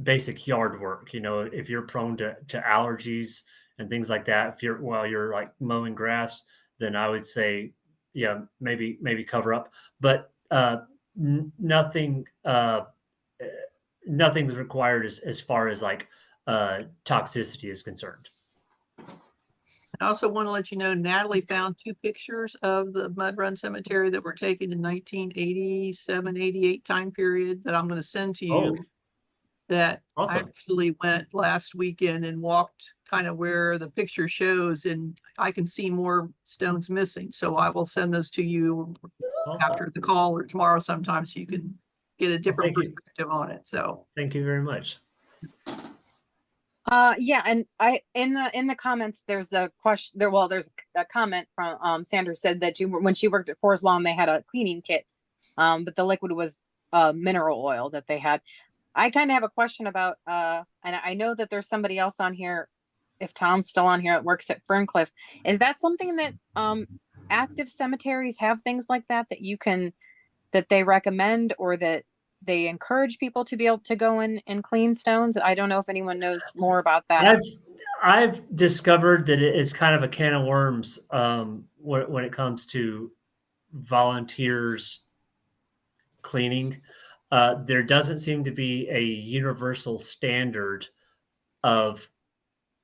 basic yard work. If you're prone to allergies and things like that, if you're like mowing grass, then I would say, yeah, maybe cover up. But nothing nothing's required as far as like toxicity is concerned. I also want to let you know, Natalie found 2 pictures of the Mud Run Cemetery that were taken in 1987, 88 time period that I'm going to send to Oh, you. That I awesome. actually went last weekend and walked kind of where the picture shows, and I can see more stones missing. So I will send those to you Awesome. after the call or tomorrow sometime so you can get a different thank you. perspective on it. So Thank you very much. Yeah, and I in the comments there's a question there. Well, there's a comment from Sandra said that when she worked at Forest Lawn they had a cleaning kit, but the liquid was mineral oil that they had. I kind of have a question about and I know that there's somebody else on here, if Tom's still on here, that works at Ferncliff. Is that something that active cemeteries have, things like that that they recommend, or that they encourage people to be able to go in and clean stones? I don't know if anyone knows more about that. I've discovered that it's kind of a can of worms when it comes to volunteers cleaning. There doesn't seem to be a universal standard of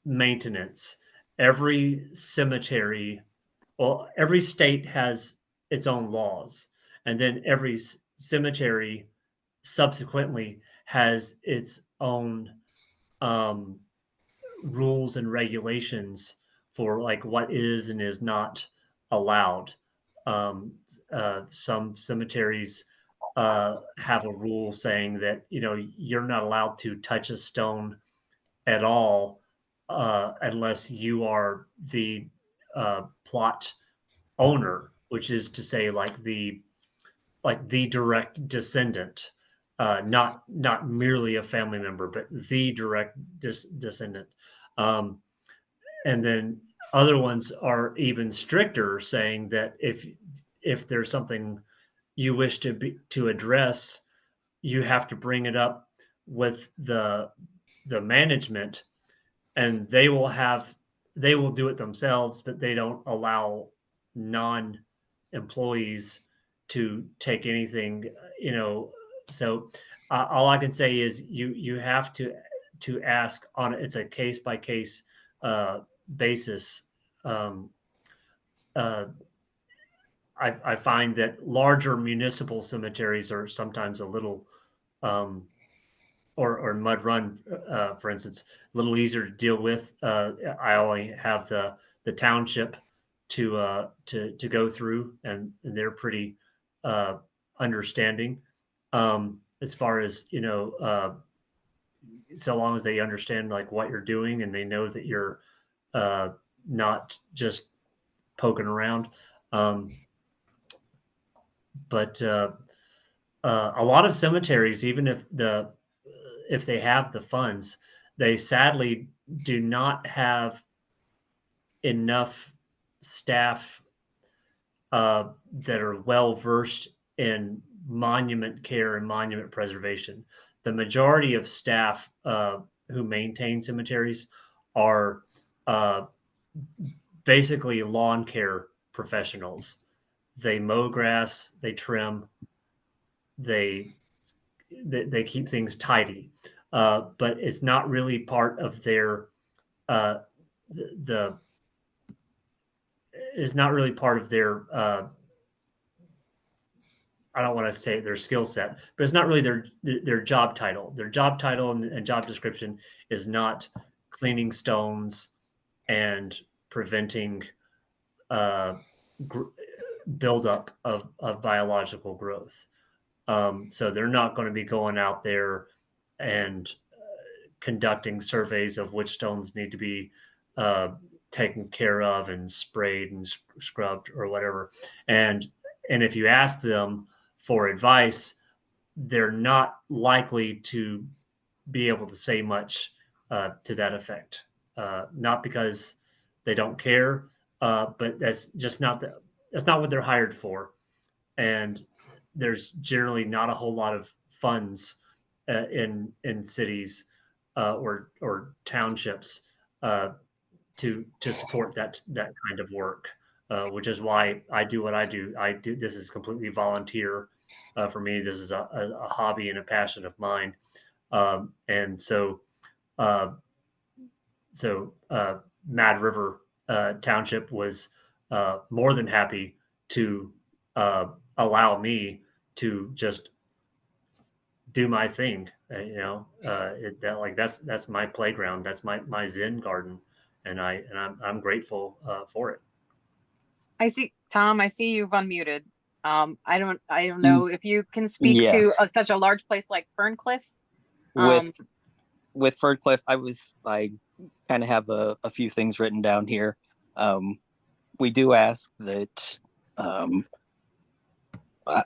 maintenance. Every cemetery, well, every state has its own laws, and then every cemetery subsequently has its own um, rules and regulations for like what is and is not allowed. Um, some cemeteries have a rule saying that you're not allowed to touch a stone at all unless you are the plot owner, which is to say, like the direct descendant, not merely a family member, but the direct descendant. Um, and then other ones are even stricter, saying that if there's something you wish to address, you have to bring it up with the management, and they will do it themselves, but they don't allow non employees to take anything, so all I can say is you have to ask on it's a case by case basis. um, uh, I find that larger municipal cemeteries are sometimes a little um, or Mud Run, for instance, a little easier to deal with. I only have the township to go through, and they're pretty understanding as far as so long as they understand like what you're doing and they know that you're uh, not just poking around. Um, but a lot of cemeteries, even if they have the funds, they sadly do not have enough staff that are well versed in monument care and monument preservation. The majority of staff who maintain cemeteries are uh, basically lawn care professionals. They mow grass, they trim, they they keep things tidy, but it's not really part of their uh, the is not really part of their I don't want to say their skill set, but it's not really their job title. Their job title and job description is not cleaning stones and preventing uh, gr- buildup of biological growth. So they're not going to be going out there and conducting surveys of which stones need to be uh, taken care of and sprayed and scrubbed or whatever. And if you ask them for advice, they're not likely to be able to say much to that effect. Not because they don't care, but that's not what they're hired for. And there's generally not a whole lot of funds in cities or townships uh, to support that kind of work, which is why I do what I do. I do this is completely volunteer for me. This is a hobby and a passion of mine, and so uh, Mad River township was more than happy to allow me to just do my thing. That's my playground. That's my Zen garden, and I'm grateful for it. I see, Tom, I see you've unmuted. I don't Y- know if you can speak to Yes, such a large place like Ferncliff. with with Ferncliff, I kind of have a few things written down here. We do ask that.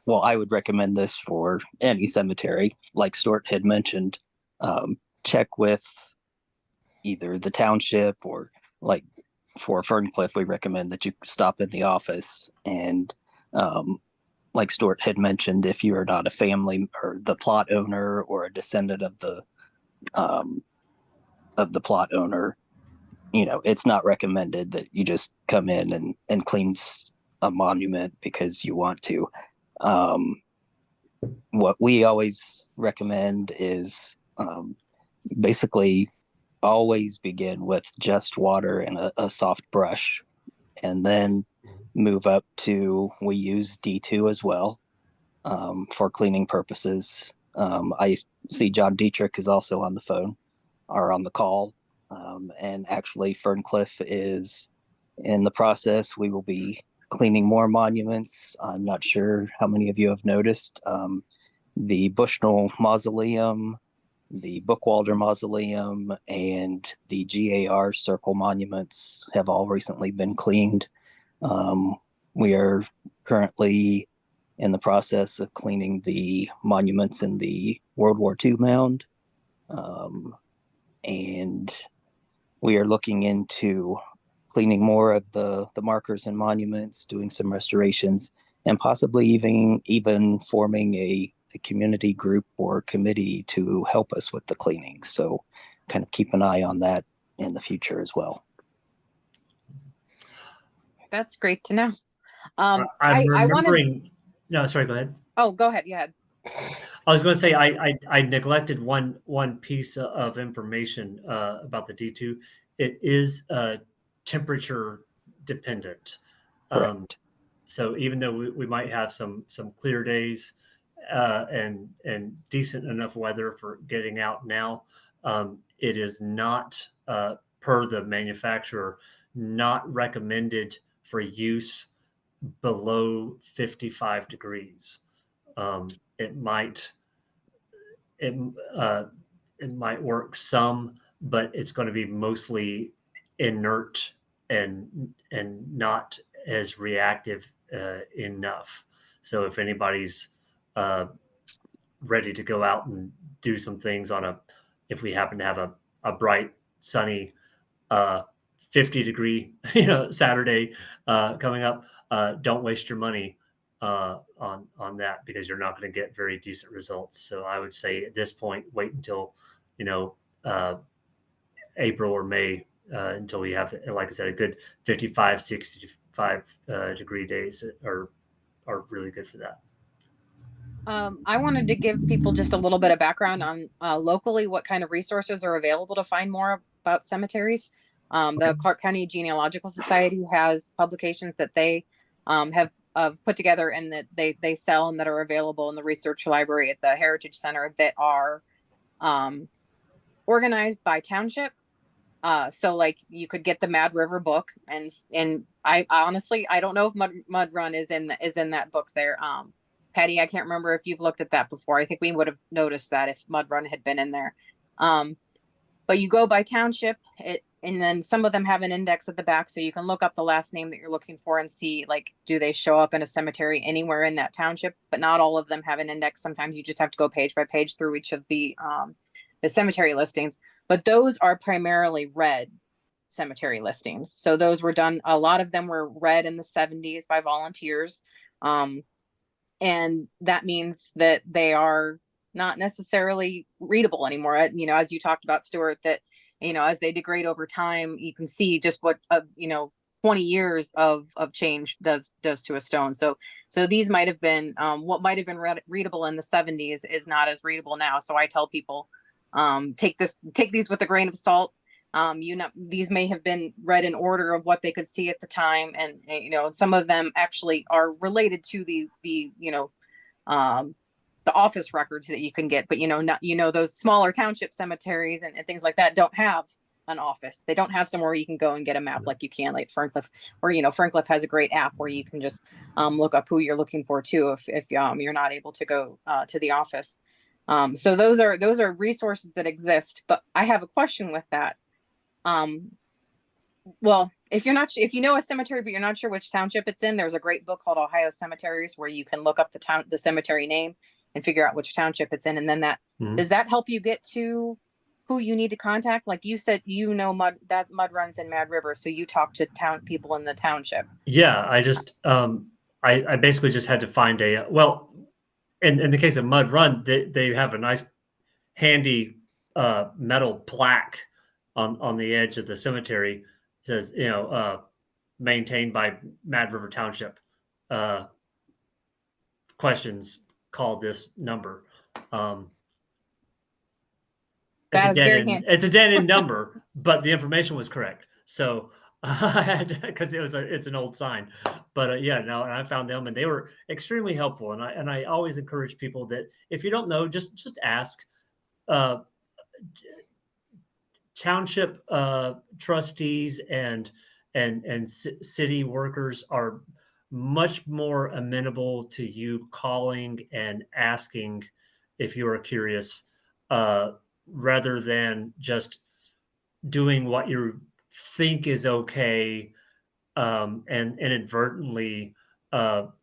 Well, I would recommend this for any cemetery, like Stuart had mentioned. Check with either the township or like for Ferncliff, we recommend that you stop in the office and like Stuart had mentioned, if you are not a family or the plot owner or a descendant um, of the plot owner, it's not recommended that you just come in and clean a monument because you want to. Um, what we always recommend is basically always begin with just water and a soft brush, and then move up to we use D2 as well for cleaning purposes. I see John Dietrich is also on the phone or on the call. And actually, Ferncliff is in the process. We will be cleaning more monuments. I'm not sure how many of you have noticed. The Bushnell Mausoleum, the Bookwalder Mausoleum, and the GAR Circle monuments have all recently been cleaned. We are currently in the process of cleaning the monuments in the World War II mound. And we are looking into cleaning more of the markers and monuments, doing some restorations, and possibly even forming a community group or committee to help us with the cleaning. So kind of keep an eye on that in the future as well. That's great to know. I'm I wanted. remembering. No, sorry. Go ahead. Oh, go ahead. You had. I was going to say I neglected one piece of information about the D2. It is temperature dependent. Correct. So even though we might have some clear days and decent enough weather for getting out now, it is not per the manufacturer not recommended for use below 55 degrees. It might it it might work some, but it's going to be mostly inert and not as reactive enough. So if anybody's ready to go out and do some things if we happen to have a bright sunny 50-degree Saturday coming up, don't waste your money on that, because you're not going to get very decent results. So I would say at this point, wait until uh, April or May until we have, like I said, a good 55, 65 degree days are really good for that. I wanted to give people just a little bit of background on locally what kind of resources are available to find more about cemeteries. The Clark County Genealogical Society has publications that they have put together and that they sell and that are available in the research library at the Heritage Center that are organized by township. So like you could get the Mad River book, and I honestly I don't know if Mud Run is in that book there. Patty, I can't remember if you've looked at that before. I think we would have noticed that if Mud Run had been in there. But you go by township, and then some of them have an index at the back, so you can look up the last name that you're looking for and see, like, do they show up in a cemetery anywhere in that township? But not all of them have an index. Sometimes you just have to go page by page through each of the cemetery listings. But those are primarily read cemetery listings. So those were done, a lot of them were read in the 70s by volunteers. And that means that they are not necessarily readable anymore. As you talked about, Stuart, that, as they degrade over time, you can see just what, 20 years of change does to a stone. So these might have been, what might have been readable in the 70s is not as readable now. So I tell people, take these with a grain of salt. These may have been read in order of what they could see at the time, and some of them actually are related to the office records that you can get, but those smaller township cemeteries and things like that don't have an office. They don't have somewhere where you can go and get a map like you can, like Ferncliff, or Ferncliff has a great app where you can just look up who you're looking for too, if you're not able to go to the office. So those are resources that exist. But I have a question with that. Well, if you know a cemetery but you're not sure which township it's in, there's a great book called Ohio Cemeteries where you can look up the cemetery name and figure out which township it's in, and then does that help you get to who you need to contact? Like you said, mud runs in Mad River, so you talk to people in the township. Yeah, I just I basically just had to find in the case of Mud Run, they have a nice handy metal plaque on the edge of the cemetery. It says, maintained by Mad River Township. Questions, call this number. It's a dead end number, but the information was correct. So I had, because it's an old sign, but and I found them and they were extremely helpful. And I always encourage people that if you don't know, just ask. Township trustees and city workers are much more amenable to you calling and asking if you are curious, rather than just doing what you think is okay, and inadvertently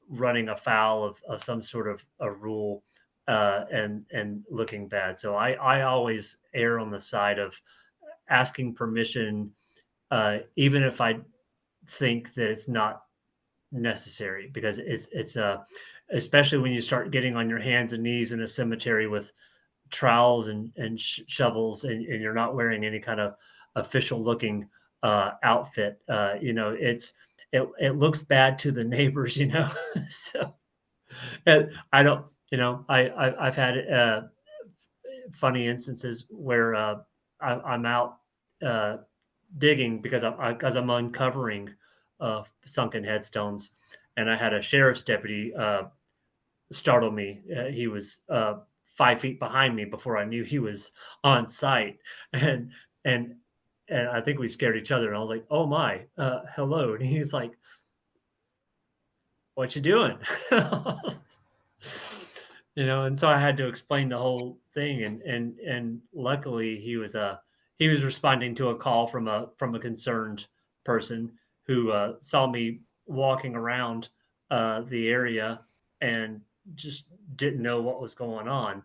running afoul of some sort of a rule, and looking bad. So I always err on the side of asking permission, even if I think that it's not necessary, because it's especially when you start getting on your hands and knees in a cemetery with trowels and shovels, and you're not wearing any kind of official looking outfit. It looks bad to the neighbors, So I don't, I've had funny instances where I'm out digging because I'm uncovering sunken headstones, and I had a sheriff's deputy startle me. He was 5 feet behind me before I knew he was on site, and and I think we scared each other. And I was like, "Oh my, hello!" And he's like, "What you doing?" And so I had to explain the whole thing, and luckily he was responding to a call from a concerned person who saw me walking around the area and just didn't know what was going on.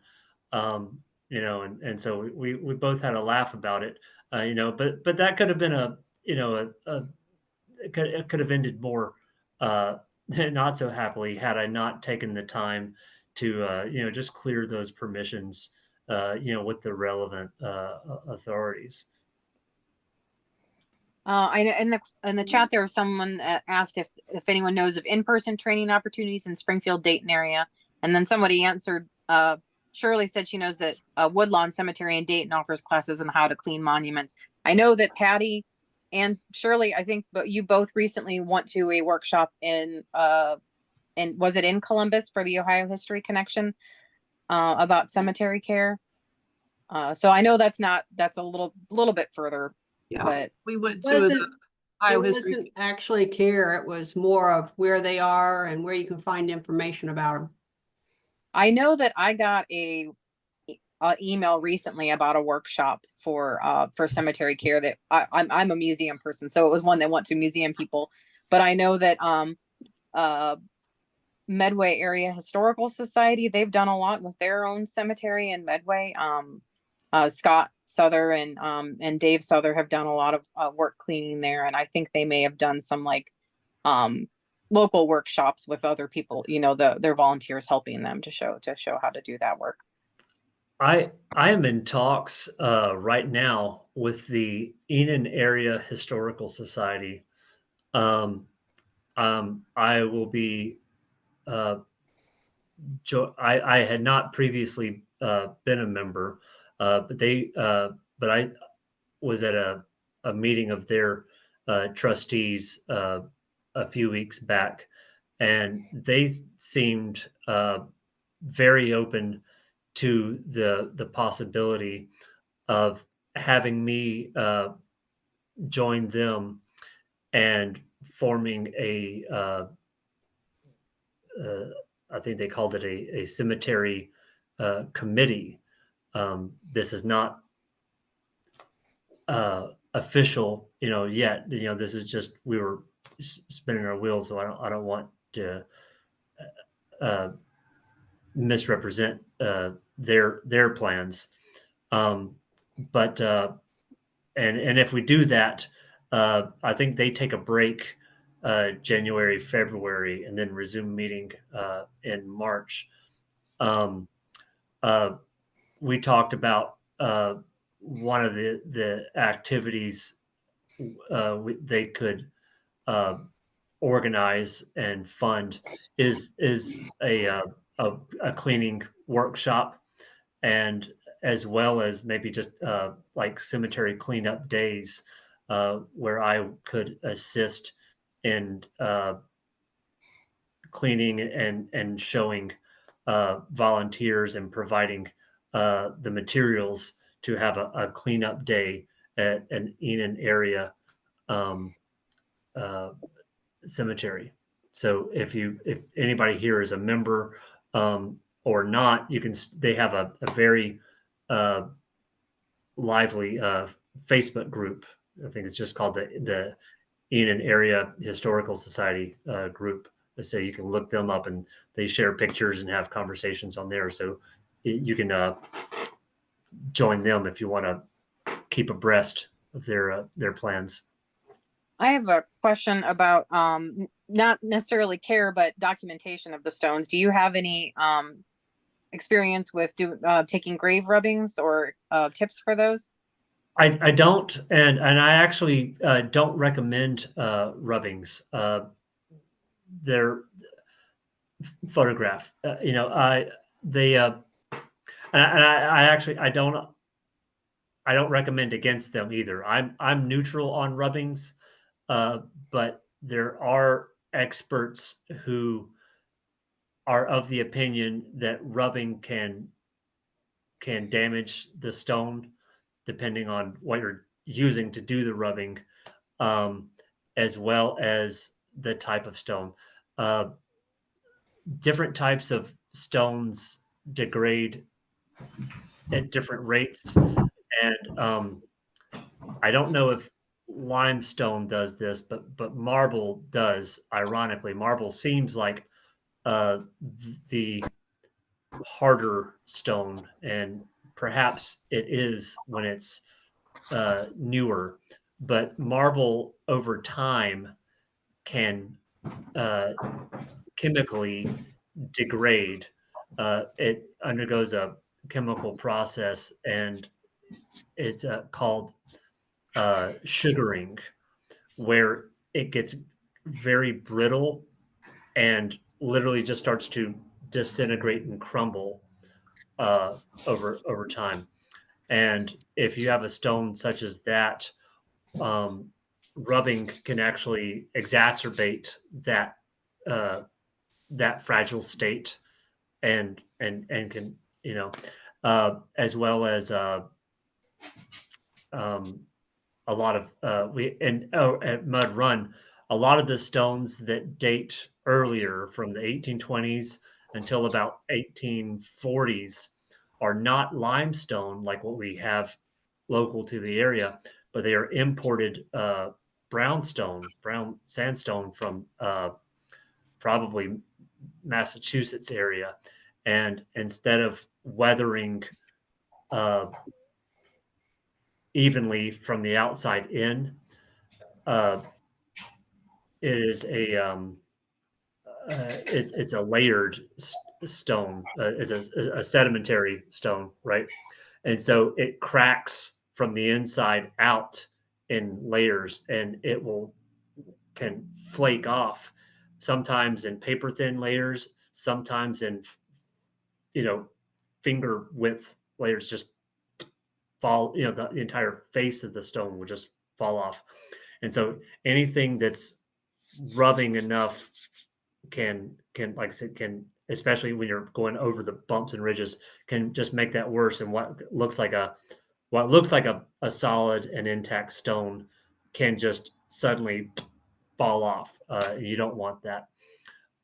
And so we both had a laugh about it. But that could have been it could have ended more not so happily had I not taken the time to just clear those permissions with the relevant authorities. I know in the chat there was someone asked if anyone knows of in-person training opportunities in Springfield, Dayton area, and then somebody answered. Shirley said she knows that Woodlawn Cemetery in Dayton offers classes on how to clean monuments. I know that Patty and Shirley, I think, but you both recently went to a workshop in was it in Columbus for the Ohio History Connection about cemetery care. So I know that's a little bit further. Yeah, but we went to the Ohio History. It wasn't actually care. It was more of where they are and where you can find information about them. I know that I got a email recently about a workshop for cemetery care that I'm a museum person, so it was one that went to museum people. But I know that Medway Area Historical Society, they've done a lot with their own cemetery in Medway. Scott Souther and Dave Souther have done a lot of work cleaning there, and I think they may have done some local workshops with other people, their volunteers helping them to show how to do that work. I am in talks right now with the Enon Area Historical Society. I will be. I had not previously been a member, but I was at a meeting of their trustees a few weeks back, and they seemed very open to the possibility of having me join them and forming uh, I think they called it a cemetery committee. This is not official, yet. This is just we were spinning our wheels, so I don't want to uh, misrepresent their plans. But and if we do that, I think they take a break January, February, and then resume meeting in March. Um, uh, we talked about one of the activities they could uh, organize and fund is a cleaning workshop, and as well as maybe just like cemetery cleanup days where I could assist in cleaning and showing volunteers and providing the materials to have a cleanup day at an Enon area um, uh, cemetery. So if anybody here is a member or not, they have a very uh, lively Facebook group. I think it's just called the Enon Area Historical Society group. So you can look them up, and they share pictures and have conversations on there. So you can join them if you want to keep abreast of their plans. I have a question about not necessarily care, but documentation of the stones. Do you have any experience with taking grave rubbings or tips for those? I don't, and I actually don't recommend rubbings. They're photograph. I they and I actually I don't recommend against them either. I'm neutral on rubbings, but there are experts who are of the opinion that rubbing can damage the stone, depending on what you're using to do the rubbing, um, as well as the type of stone. Uh, Different types of stones degrade at different rates, and I don't know if limestone does this, but marble does. Ironically, marble seems like uh, the harder stone, and perhaps it is when it's newer. But marble over time can uh, chemically degrade. It undergoes a chemical process, and it's called sugaring, where it gets very brittle and literally just starts to disintegrate and crumble over time. And if you have a stone such as that, um, rubbing can actually exacerbate uh, that fragile state, and can as well as um, a lot of at Mud Run, a lot of the stones that date earlier from the 1820s until about 1840s are not limestone like what we have local to the area, but they are imported brown sandstone from probably Massachusetts area, and instead of weathering uh, evenly from the outside in, uh, it is it's a layered stone. It's a sedimentary stone, right? And so it cracks from the inside out in layers, and can flake off. Sometimes in paper thin layers, sometimes in finger width layers. Just fall. The entire face of the stone will just fall off. And so anything that's rubbing enough can like I said, can, especially when you're going over the bumps and ridges, can just make that worse. And what looks like a solid and intact stone can just suddenly fall off. You don't want that.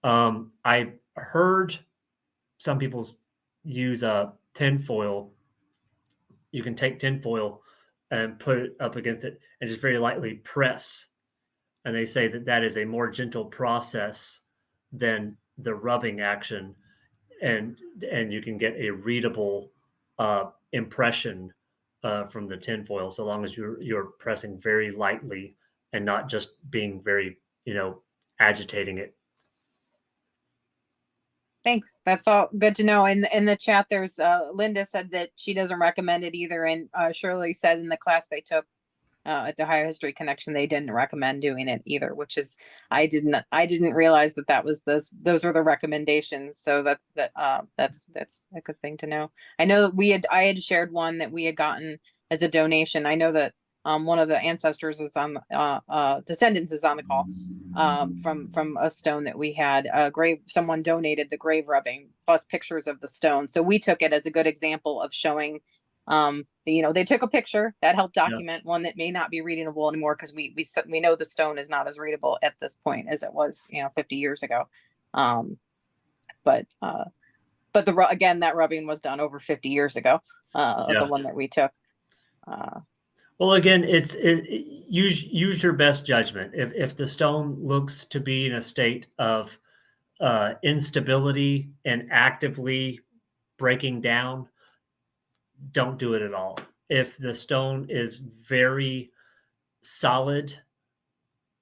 I heard some people use a tinfoil. You can take tinfoil and put it up against it and just very lightly press. And they say that that is a more gentle process than the rubbing action, and you can get a readable impression from the tinfoil, so long as you're pressing very lightly and not just being very, agitating it. Thanks. That's all good to know. In the chat, there's Linda said that she doesn't recommend it either, and Shirley said in the class they took at the Higher History Connection they didn't recommend doing it either, which is I didn't realize that was those were the recommendations. So that's a good thing to know. I know that I had shared one that we had gotten as a donation. I know that one of the ancestors is on descendants is on the call from a stone that we had someone donated the grave rubbing plus pictures of the stone, so we took it as a good example of showing they took a picture that helped document one that may not be readable anymore, because we know the stone is not as readable at this point as it was 50 years ago. But again, that rubbing was done over 50 years ago, the one that we took. Well, again, use your best judgment. If the stone looks to be in a state of instability and actively breaking down, don't do it at all. If the stone is very solid,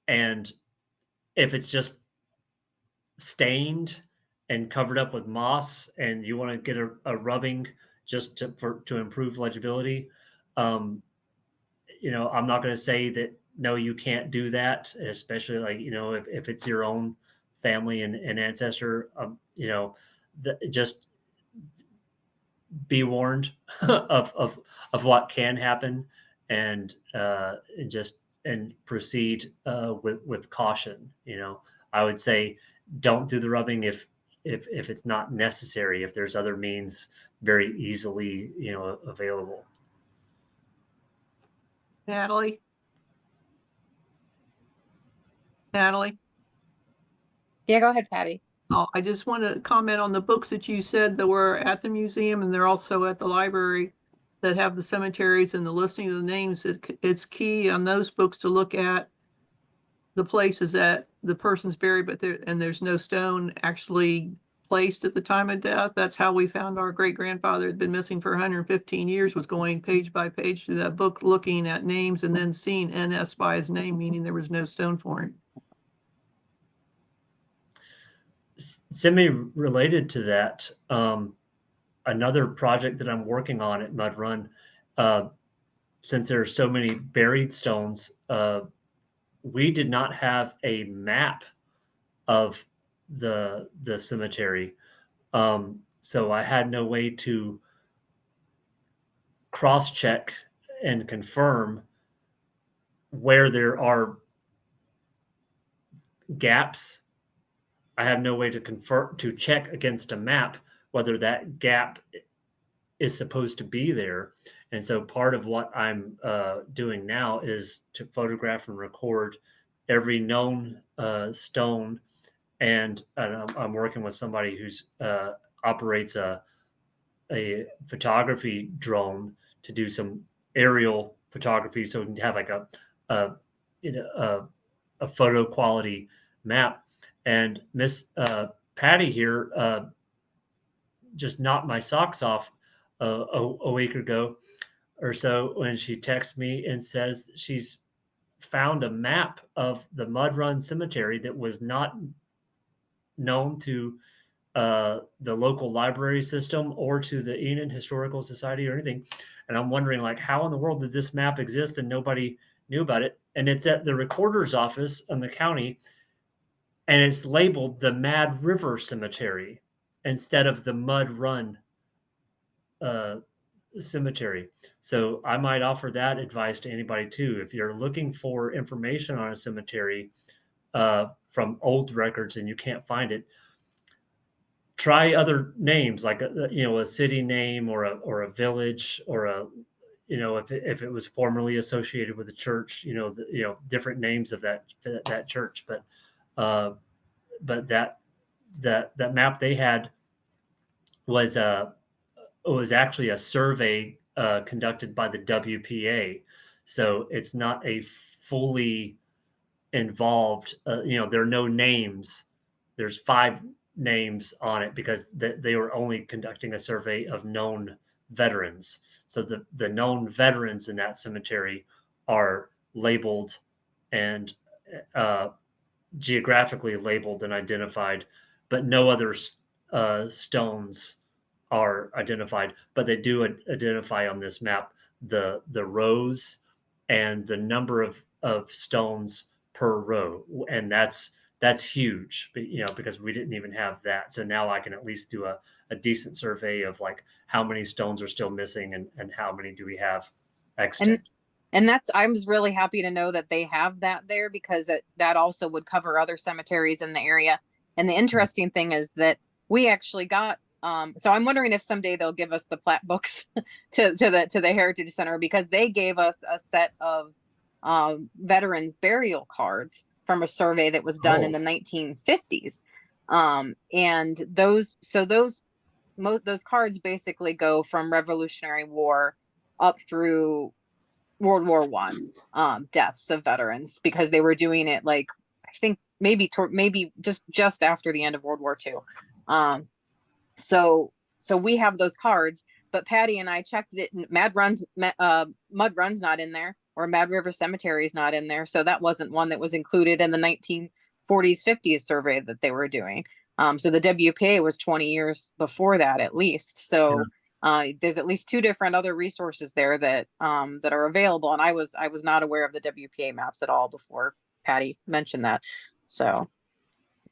and if it's just stained and covered up with moss, and you want to get a rubbing just to improve legibility, I'm not going to say that no, you can't do that, especially if it's your own family and ancestor. Just be warned of what can happen, and proceed with caution. I would say don't do the rubbing if it's not necessary, if there's other means very easily available. Natalie? Yeah, go ahead, Patty. Oh, I just want to comment on the books that you said that were at the museum, and they're also at the library, that have the cemeteries and the listing of the names. It's key on those books to look at the places that the person's buried, but there's no stone actually placed at the time of death. That's how we found our great-grandfather had been missing for 115 years, was going page by page through that book, looking at names, and then seeing NS by his name, meaning there was no stone for him. Semi-related to that, another project that I'm working on at Mud Run, since there are so many buried stones, we did not have a map of the cemetery. So I had no way to cross-check and confirm where there are gaps. I have no way to check against a map whether that gap is supposed to be there. And so part of what I'm doing now is to photograph and record every known stone, and I'm working with somebody who's operates a photography drone to do some aerial photography, so we can have like a photo quality map. And Miss Patty here just knocked my socks off a week ago or so when she texts me and says she's found a map of the Mud Run Cemetery that was not known to the local library system or to the Enon Historical Society or anything. And I'm wondering, like, how in the world did this map exist and nobody knew about it? And it's at the recorder's office in the county, and it's labeled the Mad River Cemetery instead of the Mud Run cemetery. So I might offer that advice to anybody too. If you're looking for information on a cemetery from old records and you can't find it, try other names like a city name or a village or a if it was formerly associated with a church, different names of that church. Uh, but that map they had was actually a survey conducted by the WPA, so it's not a fully involved. There are no names. There's 5 names on it because they were only conducting a survey of known veterans. So the known veterans in that cemetery are labeled and uh, geographically labeled and identified, but no other stones are identified. But they do identify on this map the rows and the number of stones per row, and that's huge. Because we didn't even have that, so now I can at least do a decent survey of like how many stones are still missing and how many do we have extant. And I was really happy to know that they have that there, because that also would cover other cemeteries in the area. And the interesting thing is that we actually got, so I'm wondering if someday they'll give us the plat books to the Heritage Center, because they gave us a set of veterans burial cards from a survey that was done in the 1950s. And those cards basically go from Revolutionary War up through World War I, deaths of veterans, because they were doing it like, I think maybe just after the end of World War II. So we have those cards, but Patty and I checked it, and Mud Run's not in there, or Mad River Cemetery is not in there. So that wasn't one that was included in the 1940s, 50s survey that they were doing. So the WPA was 20 years before that, at least. So there's at least 2 different other resources there that are available. And I was not aware of the WPA maps at all before Patty mentioned that. So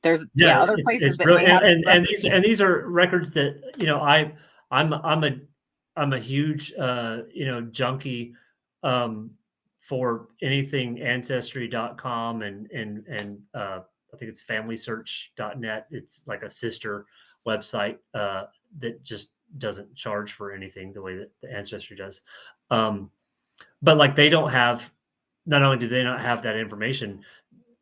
there's other places it's that really, may have and these are records that I'm a huge junkie for anything ancestry.com and I think it's familysearch.net. It's like a sister website that just doesn't charge for anything the way that the Ancestry does. But like they don't have, not only do they not have that information,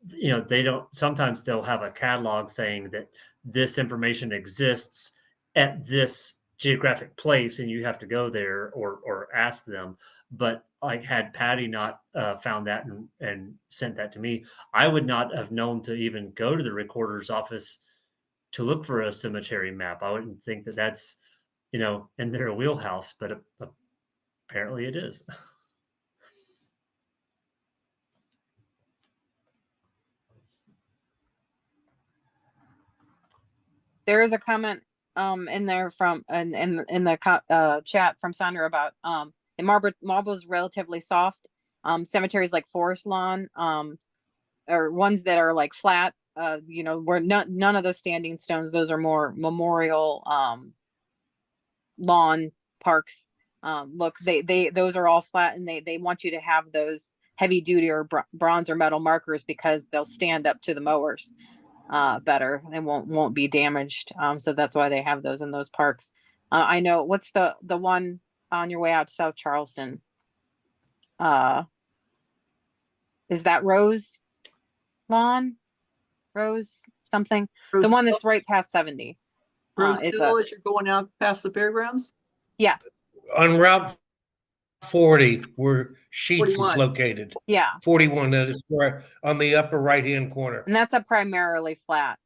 they don't, sometimes they'll have a catalog saying that this information exists at this geographic place and you have to go there or ask them. But like had Patty not found that and sent that to me, I would not have known to even go to the recorder's office to look for a cemetery map. I wouldn't think that that's in their wheelhouse, but apparently it is. There is a comment in there from in the chat from Sandra about and marble's relatively soft. Cemeteries like Forest Lawn or ones that are like flat, where none of those standing stones, those are more memorial lawn parks. Look, those are all flat, and they want you to have those heavy duty or bronze or metal markers, because they'll stand up to the mowers better and won't be damaged. So that's why they have those in those parks. I know, what's the one on your way out to South Charleston? Is that Rose Lawn? Rose something? The one that's right past 70. Rose Hill, as you're going out past the fairgrounds? Yes. On Route 40, where Sheets 41. is located. Yeah. 41, that is where, on the upper right-hand corner. And that's a primarily flat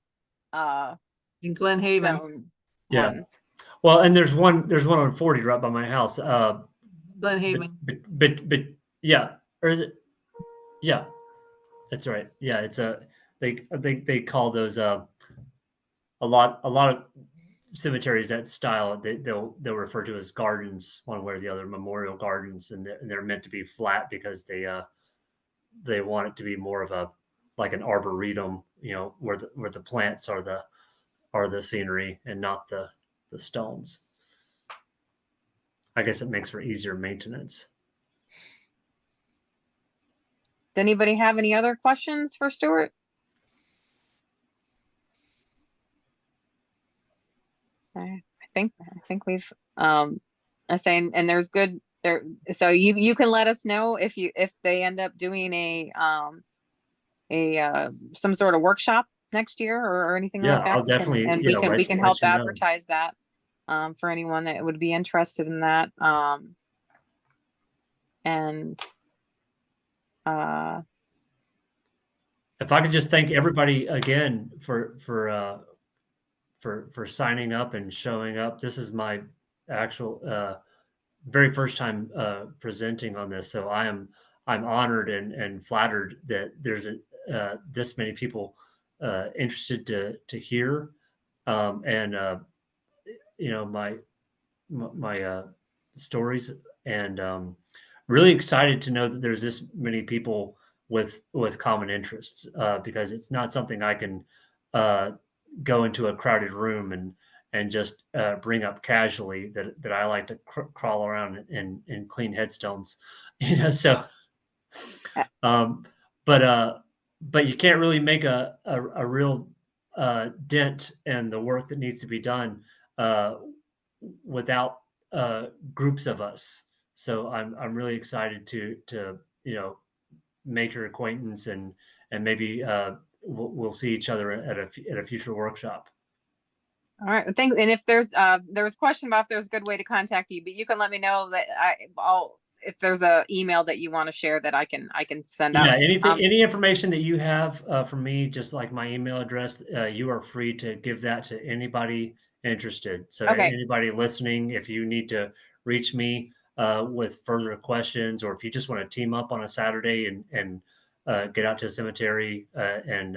In Glen Haven. stone Yeah. one. Well, and there's one on 40 right by my house. Glen Haven. But yeah, or is it? Yeah, that's right. Yeah, it's they call those a lot of cemeteries that style they'll refer to as gardens, one way or the other, memorial gardens, and they're meant to be flat because they want it to be more of a like an arboretum, where the plants are the scenery and not the stones. I guess it makes for easier maintenance. Does anybody have any other questions for Stuart? I think we've I saying, and there's good there. So you can let us know if they end up doing a some sort of workshop next year or anything Yeah, like that. I'll definitely, And you know, we can help let you know. advertise that for anyone that would be interested in that. And If I could just thank everybody again for signing up and showing up. This is my actual very first time presenting on this, so I'm honored and flattered that there's this many people interested to hear, and you know, my stories, and really excited to know that there's this many people with common interests, because it's not something I can go into a crowded room and just bring up casually, that I like to crawl around and clean headstones, you know. So, um, but you can't really make a real dent in the work that needs to be done without groups of us. So I'm really excited to you know, make your acquaintance, and maybe we'll see each other at a future workshop. all right, thanks. And if there was a question about if there's a good way to contact you, but you can let me know that I'll if there's a email that you want to share that I can send out. Yeah, anything, any information that you have from me, just like my email address, you are free to give that to anybody interested. So Okay. anybody listening, if you need to reach me with further questions, or if you just want to team up on a Saturday and get out to a cemetery and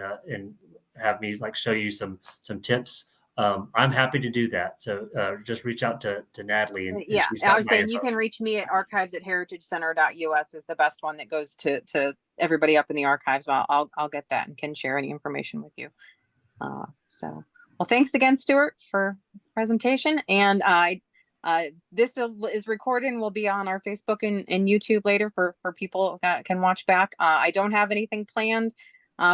have me like show you some tips, I'm happy to do that. So just reach out to Natalie, and Yeah, she's I got was my saying info. you can reach me at archives@heritagecenter.us is the best one that goes to everybody up in the archives. I'll get that and can share any information with you. So, well, thanks again, Stuart, for the presentation. And this is recorded and will be on our Facebook and YouTube later for people that can watch back. I don't have anything planned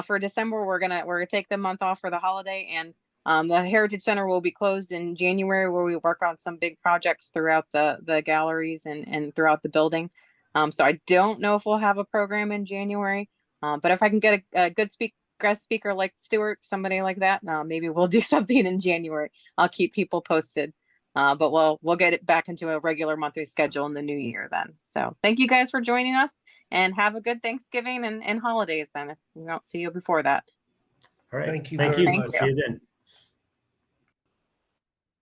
for December. We're gonna take the month off for the holiday, and the Heritage Center will be closed in January, where we work on some big projects throughout the galleries and throughout the building. So I don't know if we'll have a program in January, but if I can get a good guest speaker like Stuart, somebody like that, maybe we'll do something in January. I'll keep people posted. But we'll get it back into a regular monthly schedule in the new year then. So thank you guys for joining us, and have a good Thanksgiving and holidays then, if we don't see you before that. All right. Thank you Thank very you. much. See you then.